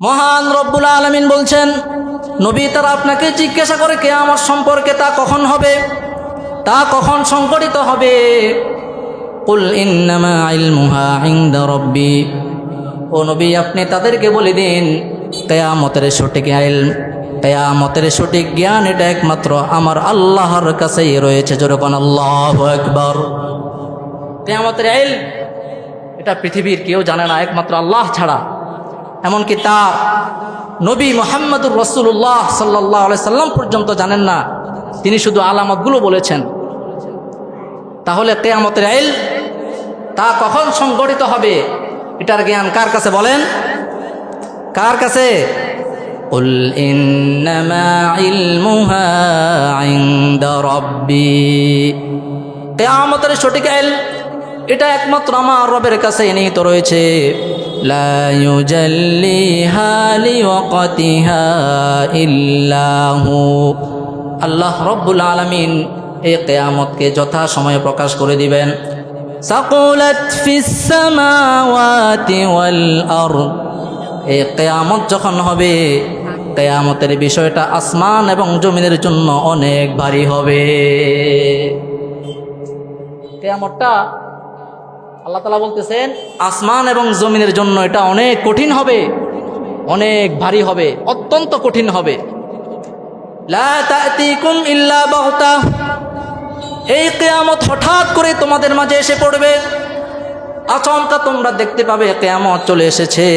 মহান রব্বুল আলামিন বলছেন, নবী তারা আপনাকে জিজ্ঞাসা করে কিয়ামত সম্পর্কে, তা কখন হবে, তা কখন সংঘটিত হবে। কুল ইন্নামা ইলমুহা ইনদা রাব্বি, ও নবী আপনি তাদেরকে বলে দিন কিয়ামতের সঠিক ইলম, কিয়ামতের সঠিক জ্ঞান এটা একমাত্র আমার আল্লাহর কাছেই রয়েছে। যেরকম আল্লাহু আকবার। কিয়ামতের ইলম এটা পৃথিবীর কেউ জানে না একমাত্র আল্লাহ ছাড়া। এমনকি তা নবী মুহাম্মদুর রাসূলুল্লাহ সাল্লাল্লাহু আলাইহি সাল্লাম পর্যন্ত জানেন না, তিনি শুধু আলামতগুলো বলেছেন। তাহলে কিয়ামতের ইলম তা কখন সংঘটিত হবে এটার জ্ঞান কার কাছে বলেন? কার কাছে? কুল ইন্নামা ইলমুহা ইনদা রাব্বি, কিয়ামতের সঠিক ইলম এটা একমাত্র আমার রবের কাছে নিহিত রয়েছে। লা ইউজাল্লিহা লিওয়াক্তিহা ইল্লা হু, আল্লাহ রব্বুল আলামিন এই কিয়ামতকে যথা সময়ে প্রকাশ করে দিবেন। সাকুলাত ফিস সামাওয়াতি ওয়াল আরদ, এই কিয়ামত যখন হবে, কিয়ামতের বিষয়টা আসমান এবং জমিনের জন্য অনেক ভারী হবে। কিয়ামতটা আল্লাহ তাআলা বলতেছেন আসমান এবং জমিনের জন্য এটা অনেক কঠিন হবে, অনেক ভারী হবে, অত্যন্ত কঠিন হবে। লা তা'তিকুম ইল্লা বাগতা, এই কিয়ামত হঠাৎ করে তোমাদের মাঝে এসে পড়বে, আচমকা তোমরা দেখতে পাবে কিয়ামত চলে এসেছে।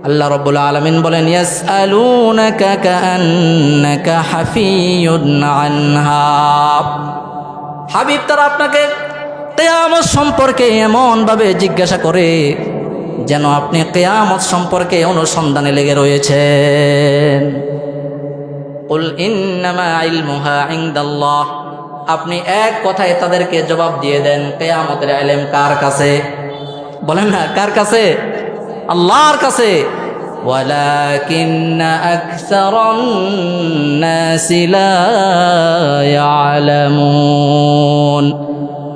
আল্লাহ রাব্বুল আলামিন বলেন, ইয়াসআলুনাকা কাআন্নাকা হাফিয়ুন আনহা, হাবিব তারা আপনাকে কিয়ামত সম্পর্কে এমনভাবে জিজ্ঞাসা করে যেন আপনি কিয়ামত সম্পর্কে অনুসন্ধানে লেগে রয়েছেন। কুল ইন্নামা ইলমুহা ইনদাল্লাহ, আপনি এক কথায় তাদেরকে জবাব দিয়ে দেন কিয়ামতের ইলম কার কাছে? বলেন না কার কাছে? আল্লাহর কাছে। ওয়ালাকিন্না আকসারান নাসি লা ইয়ালামুন,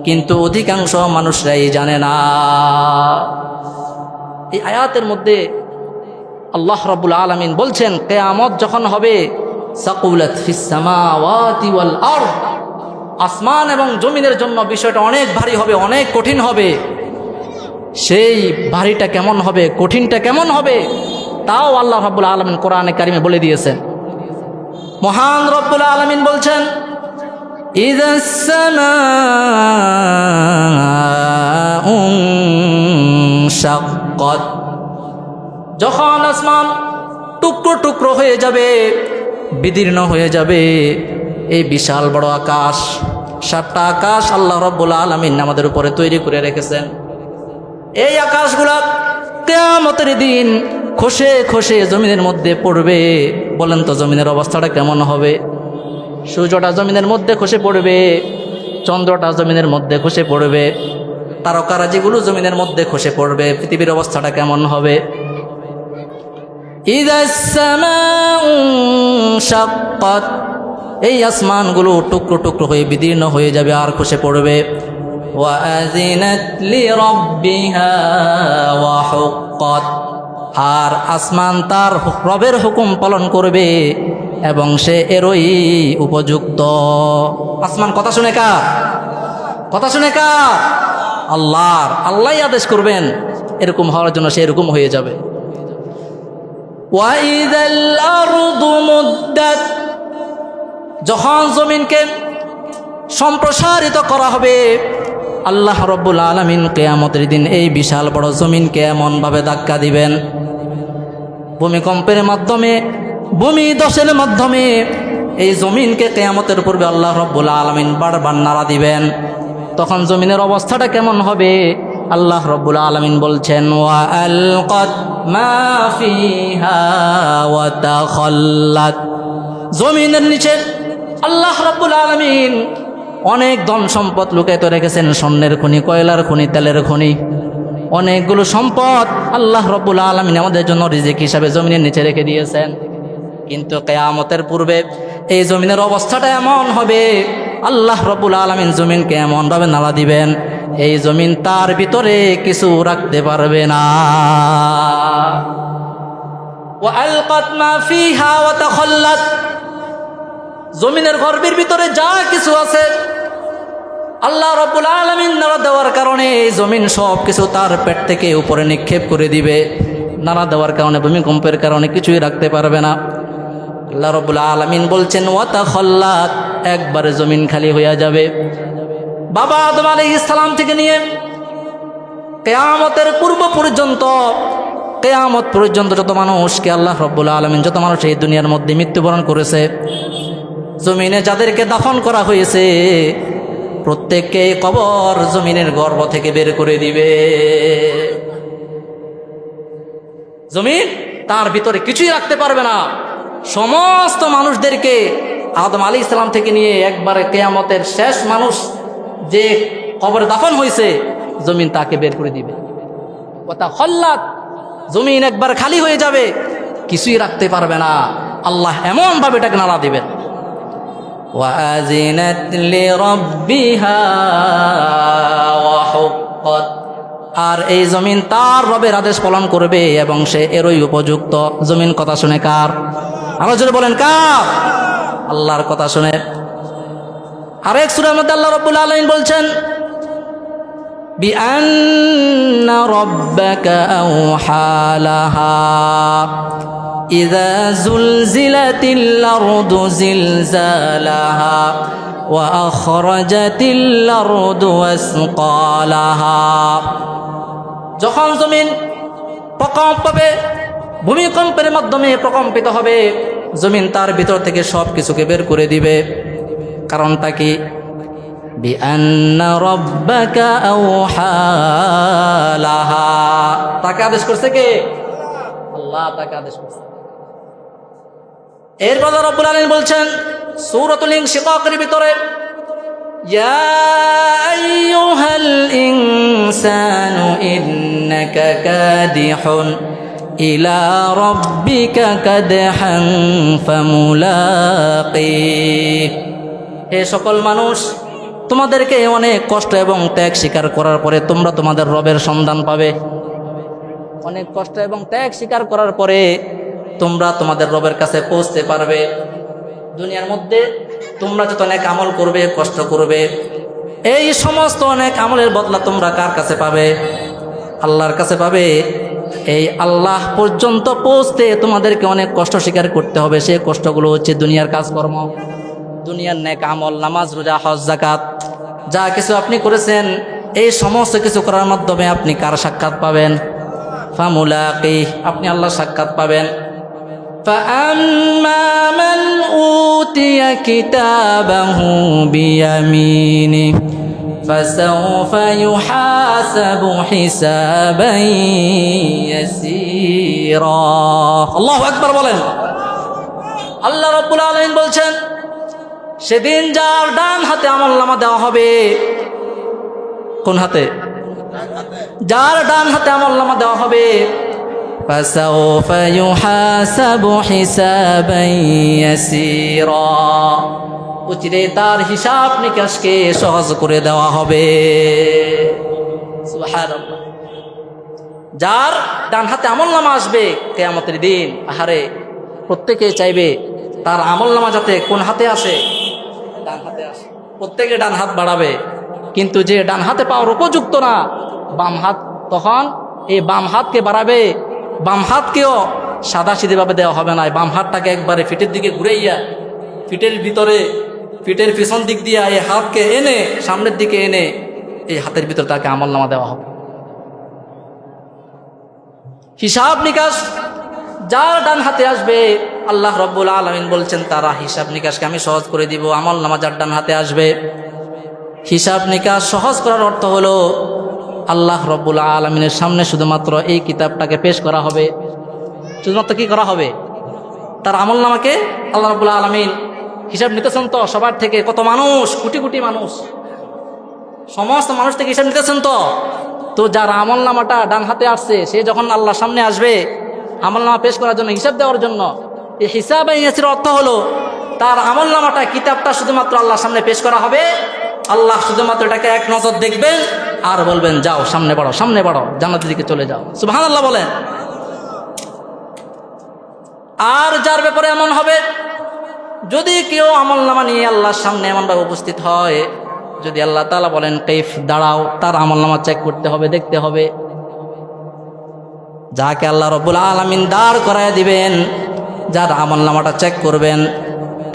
কিন্তু অধিকাংশ মানুষরাই জানে না। এই আয়াতের মধ্যে আল্লাহ রাব্বুল আলামিন বলছেন কিয়ামত যখন হবে, সাকুলাত ফিস সামাওয়াতি ওয়াল আরদ, আসমান এবং জমিনের জন্য বিষয়টা অনেক ভারী হবে, অনেক কঠিন হবে। সেই ভারীটা কেমন হবে, কঠিনটা কেমন হবে, তাও আল্লাহ রাব্বুল আলামিন কোরআনে কারিমে বলে দিয়েছেন। মহান রব্বুল আলামিন বলছেন, ইযাস সামাউ শাক্কাত, যখন আসমান টুকরো টুকরো হয়ে যাবে, বিদীর্ণ হয়ে যাবে, এই বিশাল বড় আকাশ, 7টা আকাশ আল্লাহ রাব্বুল আলামিন আমাদের উপরে তৈরি করে রেখেছেন। এই আকাশগুলা কিয়ামতের দিন খসে খসে জমিনের মধ্যে পড়বে। বলেন তো জমিনের অবস্থাটা কেমন হবে? সূর্যটা জমিনের মধ্যে খসে পড়বে, চন্দ্রটা জমিনের মধ্যে খসে পড়বে, তারকারাজিগুলো জমিনের মধ্যে খসে পড়বে। পৃথিবীর অবস্থাটা কেমন হবে? ইযাস সামাউ শাক্কাত, এই আসমানগুলো টুকরো টুকরো হয়ে বিদীর্ণ হয়ে যাবে আর খসে পড়বে। ওয়া আযিনাত লিরাব্বিহা ওয়া হুক্কাত, আর আসমান তার রবের হুকুম পালন করবে এবং সে এরই উপযুক্ত। আসমান কথা শুনে কার? কথা শুনে কার? আল্লাহর। আল্লাহই আদেশ করবেন এরকম হওয়ার জন্য, সে এরকম হয়ে যাবে। ওয়া ইযাল আরদু মুদ্দাত, যখন জমিনকে সম্প্রসারিত করা হবে, আল্লাহ রাব্বুল আলামিন কিয়ামতের দিন এই বিশাল বড় জমিনকে এমনভাবে ধাক্কা দিবেন, ভূমিকম্পের মাধ্যমে, ভূমি ধসের মাধ্যমে এই জমিনকে কিয়ামতের পূর্বে আল্লাহ রাব্বুল আলামিন বারবার নাড়া দিবেন। তখন জমিনের অবস্থাটা কেমন হবে? আল্লাহ রাব্বুল আলামিন বলছেন, ওয়া আলকাত মা ফিহা ওয়া তাখাল্লাত, জমিনের নিচে আল্লাহ রাব্বুল আলামিন অনেক ধন সম্পদ লুকায়িত রেখেছেন, স্বর্ণের খনি, কয়লার খনি, তেলের খনি, অনেকগুলো সম্পদ আল্লাহ রাব্বুল আলামিন আমাদের জন্য রিজিক হিসাবে জমিনের নিচে রেখে দিয়েছেন। কিন্তু কিয়ামতের পূর্বে এই জমিনের অবস্থাটা এমন হবে, আল্লাহ রাব্বুল আলামিন জমিনকে এমনভাবে নাড়া দিবেন, এই জমিন তার ভিতরে কিছু রাখতে পারবে না। ওয়া আলকাত মা ফিহা ওয়া তাখাল্লাত, জমিনের গর্ভের ভিতরে যা কিছু আছে আল্লাহ রাব্বুল আলামিন নাড়া দেওয়ার কারণে এই জমিন সব কিছু তার পেট থেকে উপরে নিক্ষেপ করে দিবে। নাড়া দেওয়ার কারণে, ভূমিকম্পের কারণে কিছুই রাখতে পারবে না। আল্লাহ রাব্বুল আলামিন বলছেন ওয়া তাখাল্লাত, একবারে জমিন খালি হয়ে যাবে। বাবা আদম আলাইহিস সালাম থেকে নিয়ে কিয়ামতের পূর্ব পর্যন্ত, কিয়ামত পর্যন্ত যত মানুষকে আল্লাহ রাব্বুল আলামিন, যত মানুষ এই দুনিয়ার মধ্যে মৃত্যুবরণ করেছে, জমিনে যাদেরকে দাফন করা হয়েছে, প্রত্যেককে কবর জমিনের গর্ভ থেকে বের করে দিবে। জমিন তার ভিতরে কিছুই রাখতে পারবে না। সমস্ত মানুষদেরকে আদম আলাইহিস সালাম থেকে নিয়ে একবারে কিয়ামতের শেষ মানুষ যে কবরে দাফন হয়েছে, জমিন তাকে বের করে দিবে। ওয়া খাল্লাত, জমিন একবার খালি হয়ে যাবে, কিছুই রাখতে পারবে না। আল্লাহ এমন ভাবে এটাকে নাড়া দিবেন। وَأَذِنَتْ لِرَبِّهَا وَحُقَّتْ, আর এই জমিন তার রবের আদেশ পালন করবে এবং সে এরই উপযুক্ত। জমিন কথা শুনে কার? আরো জোরে বলেন কার? আল্লাহর কথা শুনে। আরেক সূরার মধ্যে আল্লাহ রাব্বুল আলামিন বলছেন বিআন্না রাব্বাকা আওহা লাহা إذا زلزلت الأرض زلزالها وأخرجت الأرض أثقالها, যখন জমিন প্রকম্প পাবে, ভূমিকম্পের মাধ্যমে প্রকম্পিত হবে, জমিন তার ভিতর থেকে সব কিছুকে বের করে দিবে। কারণটা কি? বিআন্না রাব্বাকা আওহা লাহা, তাকে আদেশ করছে কে? আল্লাহ তাকে আদেশ করছে। এরপর রব্বুল আলামিন বলছেন সূরাতুল ইনশিকাকের ভিতরে, ইয়া আইয়ুহাল ইনসানু ইন্নাকা কাদিহুন ইলা রাব্বিকা কাদহান ফামুলাকিহ, হে সকল মানুষ, তোমাদেরকে অনেক কষ্ট এবং ত্যাগ স্বীকার করার পরে তোমরা তোমাদের রবের সন্ধান পাবে। অনেক কষ্ট এবং ত্যাগ স্বীকার করার পরে তোমরা তোমাদের রবের কাছে পৌঁছতে পারবে। দুনিয়ার মধ্যে তোমরা যত অনেক আমল করবে, কষ্ট করবে, এই সমস্ত অনেক আমলের বদলা তোমরা কার কাছে পাবে? আল্লাহর কাছে পাবে। এই আল্লাহ পর্যন্ত পৌঁছতে তোমাদেরকে অনেক কষ্ট স্বীকার করতে হবে। সেই কষ্টগুলো হচ্ছে দুনিয়ার কাজকর্ম, দুনিয়ার নেক আমল, নামাজ, রোজা, হজ, যাকাত, যা কিছু আপনি করেছেন, এই সমস্ত কিছু করার মাধ্যমে আপনি কার সাক্ষাৎ পাবেন? ফামুলাকিহ, আপনি আল্লাহর সাক্ষাৎ পাবেন। فَأَمَّا مَنْ أُوتِيَ كِتَابَهُ بِيَمِينِهِ فَسَوْفَ يُحَاسَبُ حِسَابًا يَسِيرًا। আল্লাহু আকবার বলেন। আল্লাহ রাব্বুল আলামিন বলছেন সেদিন যার ডান হাতে আমলনামা দেওয়া হবে। কোন হাতে? যার ডান হাতে আমলনামা দেওয়া হবে, فَسَوْفَ يُحَاسَبُ حِسَابًا يَسِيرًا, উচিরে তার হিসাব নিকাশকে সহজ করে দেওয়া হবে। সুবহানাল্লাহ। যার ডান হাতে আমলনামা আসবে কিয়ামতের দিন, আহারে প্রত্যেকে চাইবে তার আমলনামা যাতে কোন হাতে আসে? ডান হাতে আসে। প্রত্যেকে ডান হাত বাড়াবে, কিন্তু যে ডান হাতে পাওয়ার উপযুক্ত না, বাম হাত, তখন এই বাম হাতকে বাড়াবে। বাম হাতকেও সাদা সিধেভাবে দেওয়া হবে না, বাম হাতটাকে একবারে ফিটের দিকে ঘুরাইয়া, ফিটের ভিতরে, ফিটের পিছন দিক দিয়ে এই হাতকে এনে সামনের দিকে এনে এই হাতের ভিতরে তাকে আমলনামা দেওয়া হবে। হিসাব নিকাশ যার ডান হাতে আসবে, আল্লাহ রাব্বুল আলামিন বলছেন তারা হিসাব নিকাশকে আমি সহজ করে দিব। আমলনামা যার ডান হাতে আসবে, হিসাব নিকাশ সহজ করার অর্থ হলো আল্লাহ রাব্বুল আলামিনের সামনে শুধুমাত্র এই কিতাবটাকে পেশ করা হবে। শুধুমাত্র কি করা হবে? তার আমলনামাকে আল্লাহ রাব্বুল আলামিন হিসাব নিতেছেন তো সবার থেকে, কত মানুষ, কোটি কোটি মানুষ, সমস্ত মানুষ থেকে হিসাব নিতেছেন তো যার আমলনামাটা ডান হাতে আসছে, সে যখন আল্লাহর সামনে আসবে আমলনামা পেশ করার জন্য, হিসাব দেওয়ার জন্য, এই হিসাবে ইয়াসির অর্থ হলো তার আমলনামাটা, কিতাবটা শুধুমাত্র আল্লাহর সামনে পেশ করা হবে। আল্লাহ শুধুমাত্র এটাকে এক নজর দেখবেন আর বলবেন যাও সামনে বাড়ো, সামনে বাড়ো, জান্নাতের দিকে চলে যাও। সুবহানাল্লাহ বলেন। আর যার ব্যাপারে এমন হবে, যদি কেউ আমলনামা নিয়ে আল্লাহর সামনে এমনভাবে উপস্থিত হয়, যদি আল্লাহ তাআলা বলেন কাইফ দাঁড়াও, তার আমলনামা চেক করতে হবে, দেখতে হবে। যাকে আল্লাহ রাব্বুল আলামিন দাঁড় করায় দিবেন, যার আমলনামাটা চেক করবেন,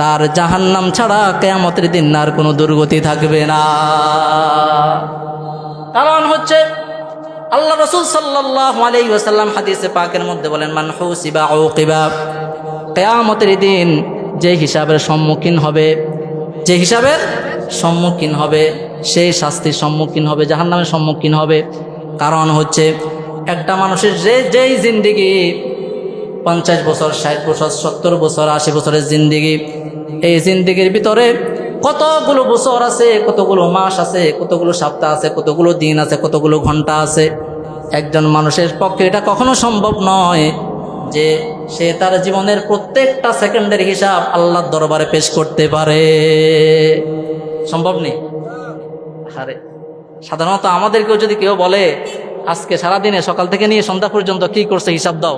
তার জাহান্নাম ছাড়া কিয়ামতের দিন আর কোনো দুর্গতি থাকবে না। কারণ হচ্ছে আল্লাহ রাসূল সাল্লাল্লাহু আলাইহি ওয়াসাল্লাম হাদিসে পাকের মধ্যে বলেন, মান হুসিবা উকিবা, কিয়ামতের দিন যে হিসাবের সম্মুখীন হবে, যে হিসাবের সম্মুখীন হবে, সেই শাস্তির সম্মুখীন হবে, জাহান্নামের সম্মুখীন হবে। কারণ হচ্ছে একটা মানুষের যেই জিন্দেগি 50 বছর, 60 বছর, 70 বছর, 80 বছরের জিন্দেগি, এই জিন্দেগির ভিতরে কতগুলো বছর আছে, কতগুলো মাস আছে, কতগুলো সপ্তাহ আছে, কতগুলো দিন আছে, কতগুলো ঘন্টা আছে। একজন মানুষের পক্ষে এটা কখনো সম্ভব নয় যে সে তার জীবনের প্রত্যেকটা সেকেন্ডের হিসাব আল্লাহর দরবারে পেশ করতে পারে। সম্ভব নেই। আরে সাধারণত আমাদেরকেও যদি কেউ বলে আজকে সারাদিনে সকাল থেকে নিয়ে সন্ধ্যা পর্যন্ত কি করছে হিসাব দাও,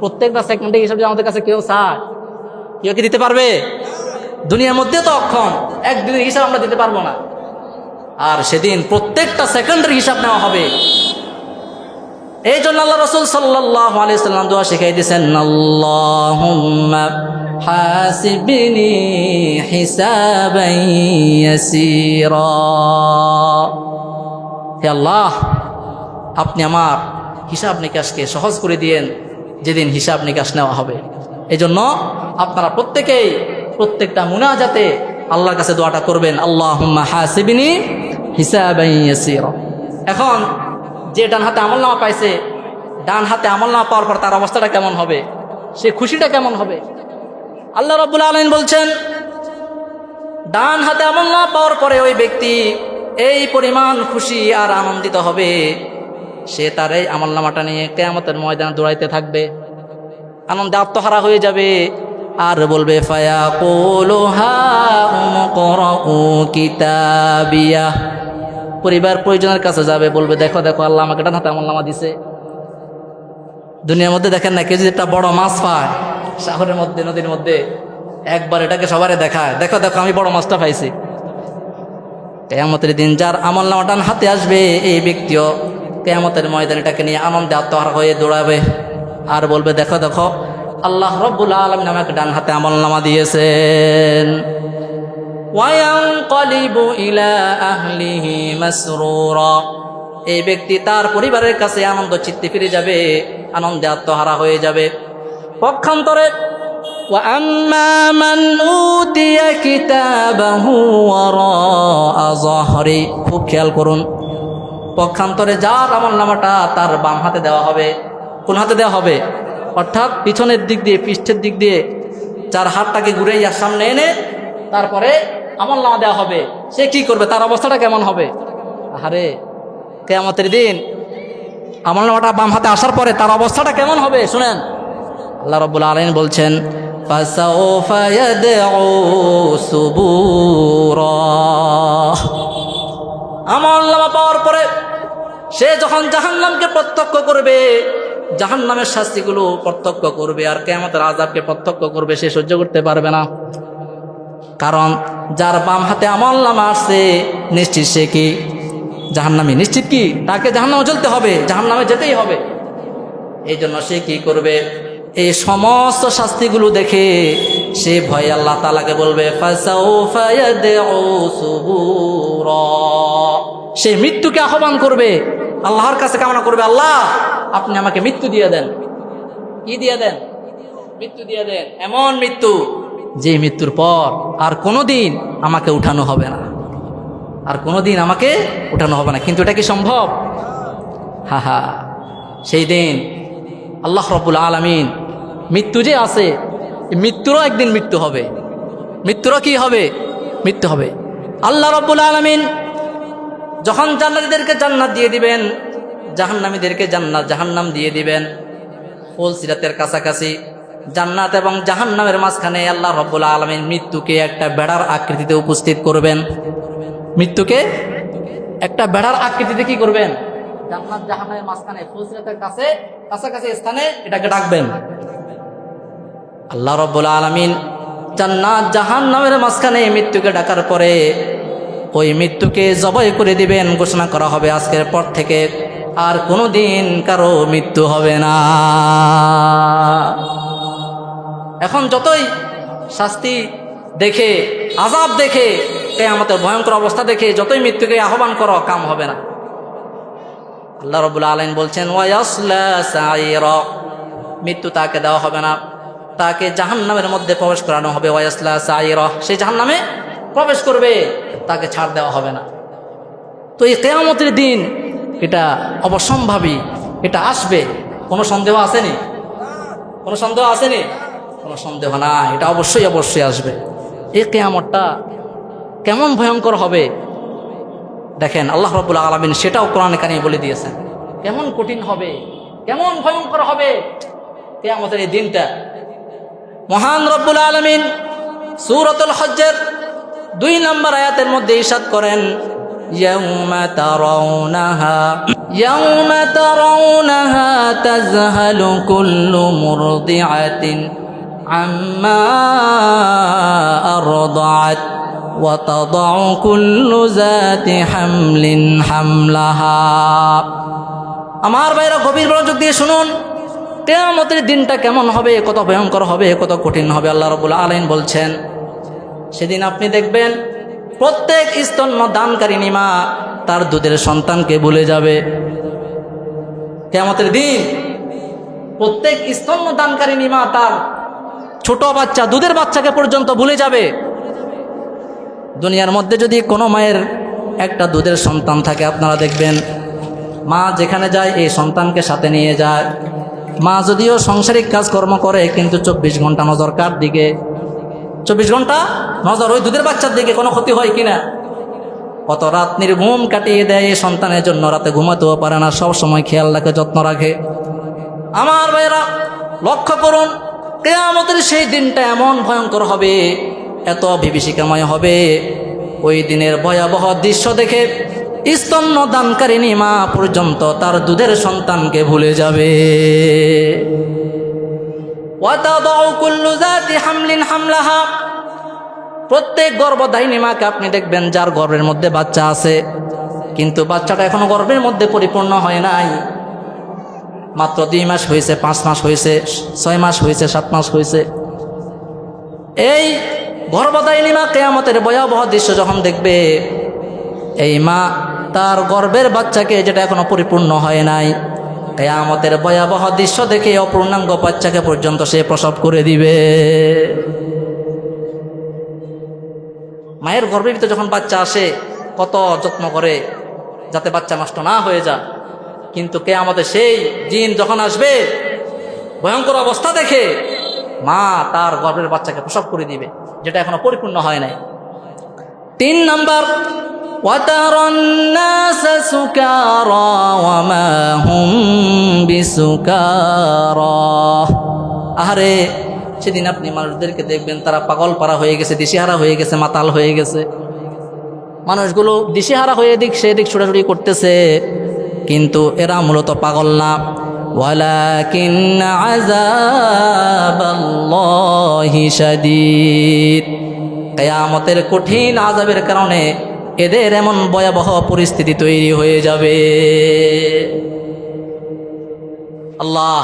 প্রত্যেকটা সেকেন্ডের হিসাব যে আমাদের কাছে কেউ চায়, কেউ কি দিতে পারবে? দুনিয়ার মধ্যে তো অক্ষম, একদিনের হিসাব আমরা দিতে পারবো না। আর সেদিন প্রত্যেকটা সেকেন্ডের হিসাব নেওয়া হবে। এই জন্য আল্লাহ রাসূল সাল্লাল্লাহু আলাইহি ওয়াসাল্লাম দোয়া শিখিয়ে দিয়েছেন, আল্লাহুম্মা হাসিবনি হিসাবান ইয়াসীরা। হে আল্লাহ, আপনি আমার হিসাব নিকাশকে সহজ করে দিয়েন যেদিন হিসাব নিকাশ নেওয়া হবে। এই জন্য আপনারা প্রত্যেকেই প্রত্যেকটা মুনাজাতে আল্লাহর কাছে দোয়াটা করবেন, আল্লাহুম্মা হাসিবনি হিসাবান ইয়াসীরা। এখন যে ডান হাতে আমলনামা পাইছে, ডান হাতে আমলনামা পাওয়ার পর তার অবস্থাটা কেমন হবে, সে খুশিটা কেমন হবে? আল্লাহ রাব্বুল আলামিন বলছেন, ডান হাতে আমলনামা পাওয়ার পরে ওই ব্যক্তি এই পরিমাণ খুশি আর আনন্দিত হবে, সে তার এই আমলনামাটা নিয়ে কিয়ামতের ময়দানে দৌড়াইতে থাকবে, আনন্দে আত্মহারা হয়ে যাবে। আর বলবে, ফায়াকুলু হাউম করাউ কিতাবিয়া। পরিবার পরিজনের কাছে যাবে, বলবে দেখো দেখো আল্লাহ আমাকে ডান হাতে আমলনামা দিছে। দুনিয়ার মধ্যে দেখেন না, কেউ যদি একটা বড় মাছ পায় শহরের মধ্যে, নদীর মধ্যে, একবার এটাকে সবারে দেখায়, দেখো দেখো আমি বড় মাছটা পাইছি। কিয়ামতের দিন যার আমলনামা ডান হাতে আসবে, এই ব্যক্তিও কিয়ামতের ময়দানে এটাকে নিয়ে আনন্দে আত্মহারা হয়ে দৌড়াবে আর বলবে দেখো দেখো আল্লাহ রাব্বুল আলামিন আমাকে ডান হাতে আমলনামা দিয়েছেন। ওয়ায়ানকালিবু ইলা আহলিহি মাসরুরা। এই ব্যক্তি তার পরিবারের কাছে আনন্দ চিত্তে ফিরে যাবে, আনন্দে আত্মহারা হয়ে যাবে। পক্ষান্তরে ওয়া আম্মা মান উতিয়া কিতাবাহু ওয়ারাআ যাহরি। খুব খেয়াল করুন, পক্ষান্তরে যার আমলনামাটা তার বাম হাতে দেওয়া হবে। কোন হাতে দেওয়া হবে? অর্থাৎ পিছনের দিক দিয়ে, পৃষ্ঠের দিক দিয়ে, যার হাতটাকে ঘুরে ইয়ার সামনে এনে তারপরে আমলনামা দেওয়া হবে। সে কি করবে? তার অবস্থাটা কেমন হবে? আরে কিয়ামতের দিন আমলনামাটা বাম হাতে আসার পরে তার অবস্থাটা কেমন হবে শুনেন। আল্লাহ রাব্বুল আলামিন বলছেন, ফাসাউফা ইয়াদউ সুবুরা। আমলনামা পাওয়ার পরে সে যখন জাহান্নামকে প্রত্যক্ষ করবে, জাহান্নামের শাস্তিগুলো প্রত্যক্ষ করবে আর কিয়ামতের আযাবকে প্রত্যক্ষ করবে, সে সহ্য করতে পারবে না। কারণ যার বাম হাতে আমলনামা আসছে, নিশ্চিত সে কি জাহান্নামী, নিশ্চিত কি তাকে জাহান্নামে জ্বলতে হবে, জাহান্নামে যেতেই হবে। এই জন্য সে কি করবে? এই সমস্ত শাস্তিগুলো দেখে সে ভয় আল্লাহ তাআলাকে বলবে, ফাসাউফা ইয়াদউ সুবুরা। সে মৃত্যুকে আহ্বান করবে, আল্লাহর কাছে কামনা করবে, আল্লাহ আপনি আমাকে মৃত্যু দিয়ে দেন। কি দিয়ে দেন? মৃত্যু দিয়ে দেন, এমন মৃত্যু যে মৃত্যুর পর আর কোনোদিন আমাকে উঠানো হবে না, আর কোনোদিন আমাকে উঠানো হবে না। কিন্তু এটা কি সম্ভব? হা হা, সেই দিন আল্লাহ রাব্বুল আলামিন মৃত্যু যে আছে, মৃত্যুরও একদিন মৃত্যু হবে, মৃত্যুরও কি হবে? মৃত্যু হবে। আল্লাহ রাব্বুল আলামিন যখন জান্নাতীদেরকে জান্নাত দিয়ে দিবেন, জাহান্নামীদেরকে জাহান্নাম দিয়ে দিবেন, ফুল সিরাতের কাছাকাছি জান্নাত এবং জাহান্নামের মাঝখানে আল্লাহ রাব্বুল আলামিন মৃত্যুকে একটা বেড়ার আকৃতিতে উপস্থিত করবেন। মৃত্যুকে একটা বেড়ার আকৃতিতে কি করবেন? জান্নাত জাহান্নামের মাঝখানে ফুল সিরাতের কাছাকাছি স্থানে এটাকে ডাকবেন। আল্লাহ রাব্বুল আলামিন জান্নাত জাহান্নামের মাঝখানে মৃত্যুকে ডাকার পরে ওই মৃত্যুকে জবাই করে দিবেন, ঘোষণা করা হবে আজকের পর থেকে আর কোনো দিন কারো মৃত্যু হবে না। এখন যতই শাস্তি দেখে, আযাব দেখে, কিয়ামতের ভয়ঙ্কর অবস্থা দেখে যতই মৃত্যুকে আহ্বান করো, কাম হবে না। আল্লাহ রাব্বুল আলামিন বলছেন ওয়ায়াসলা সাইরা, মৃত্যু তাকে দেওয়া হবে না, তাকে জাহান্নামের মধ্যে প্রবেশ করানো হবে। ওয়ায়াসলা সাইরা, সে জাহান্নামে প্রবেশ করবে, তাকে ছাড় দেওয়া হবে না। তো এই কিয়ামতের দিন এটা অবশ্যম্ভাবী, এটা আসবে, কোনো সন্দেহ আসেনি? কোনো সন্দেহ আসেনি? কোনো সন্দেহ না, এটা অবশ্যই অবশ্যই আসবে। এই কিয়ামতটা কেমন ভয়ঙ্কর হবে দেখেন, আল্লাহ রাব্বুল আলামিন সেটাও কোরআনে কারিমে বলে দিয়েছেন। কেমন কঠিন হবে, কেমন ভয়ঙ্কর হবে কিয়ামতের এই দিনটা। মহান রব্বুল আলামিন সূরাতুল হজ্জের 2 নম্বর আয়াতের মধ্যে ইরশাদ করেন ইয়াউমা তারাউনাহা তাযহালু কুল্লু মুরদিআতিন আম্মা আরদাআত ওয়া তাদাউ কুল্লু যাতি হামলিন হামলাহা। আমার ভাইরা গভীর মনোযোগ দিয়ে শুনুন, কিয়ামতের দিনটা কেমন হবে, কত ভয়ঙ্কর হবে, কত কঠিন হবে। আল্লাহ রাব্বুল আলামিন বলছেন সেদিন আপনি দেখবেন প্রত্যেক স্তন্য দানকারিনী মা তার দুধের সন্তানকে ভুলে যাবে। কিয়ামতের দিন প্রত্যেক স্তন্য দানকারিনী মা তার ছোট বাচ্চা, দুধের বাচ্চাকে পর্যন্ত ভুলে যাবে। দুনিয়ার মধ্যে যদি কোনো মায়ের একটা দুধের সন্তান থাকে, আপনারা দেখবেন মা যেখানে যায় এই সন্তানকে সাথে নিয়ে যায়। মা যদিও সাংসারিক কাজকর্ম করে, কিন্তু 24 ঘন্টা নজর কার দিকে? 24 ঘন্টা নজর ওই দুধের বাচ্চার দিকে, কোনো ক্ষতি হয় কিনা। কত রাত নির্ঘুম কাটিয়ে দেয় এই সন্তানের জন্য, রাতে ঘুমাতেও পারে না, সব সময় খেয়াল রাখে, যত্ন রাখে। আমার ভাইরা লক্ষ্য করুন, কিয়ামতের সেই দিনটা এমন ভয়ঙ্কর হবে, এত বিভীষিকাময় হবে। ওই দিনের ভয়াবহ দৃশ্য দেখে স্তন্য দানকারিনী মা পর্যন্ত তার দুধের সন্তানকে ভুলে যাবে। ওয়াতাদাউ কুল্লু যাতি হামলিন হামলাহা, প্রত্যেক গর্ভধারিণী মাকে আপনি দেখবেন যার গর্ভের মধ্যে বাচ্চা আছে, কিন্তু বাচ্চাটা এখনো গর্ভের মধ্যে পরিপূর্ণ হয় নাই। মাত্র 2 মাস হয়েছে, 5 মাস হয়েছে, 6 মাস হয়েছে, 7 মাস হয়েছে। এই গর্ভধারিণী মা কিয়ামতের ভয়াবহ দৃশ্য যখন দেখবে, এই মা তার গর্ভের বাচ্চাকে, যেটা এখনো পরিপূর্ণ হয় নাই, কিয়ামতের ভয়াবহ দৃশ্য দেখে অপূর্ণাঙ্গ বাচ্চাকে পর্যন্ত সে প্রসব করে দিবে। মায়ের গর্ভের ভিতরে যখন বাচ্চা আসে কত যত্ন করে যাতে বাচ্চা নষ্ট না হয়ে যায়, কিন্তু কিয়ামতে সেই দিন যখন আসবে, ভয়ঙ্কর অবস্থা দেখে মা তার গর্ভের বাচ্চাকে প্রসব করে দিবে, যেটা এখনো পরিপূর্ণ হয় নাই। 3 নাম্বার ওয়াতারান নাস সুকারা ওয়া মা হুম বিসুকারা। আরে সেদিন আপনি মানুষদেরকে দেখবেন তারা পাগল পারা হয়ে গেছে, দিশেহারা হয়ে গেছে, মাতাল হয়ে গেছে। মানুষগুলো দিশেহারা হয়ে এদিক সেদিক ছোটাছুটি করতেছে, কিন্তু এরা মূলত পাগল না। ওয়ালাকিন আযাবাল্লাহি শাদীদ, কিয়ামতের কঠিন আযাবের কারণে এদের এমন ভয়াবহ পরিস্থিতি তৈরি হয়ে যাবে। আল্লাহ,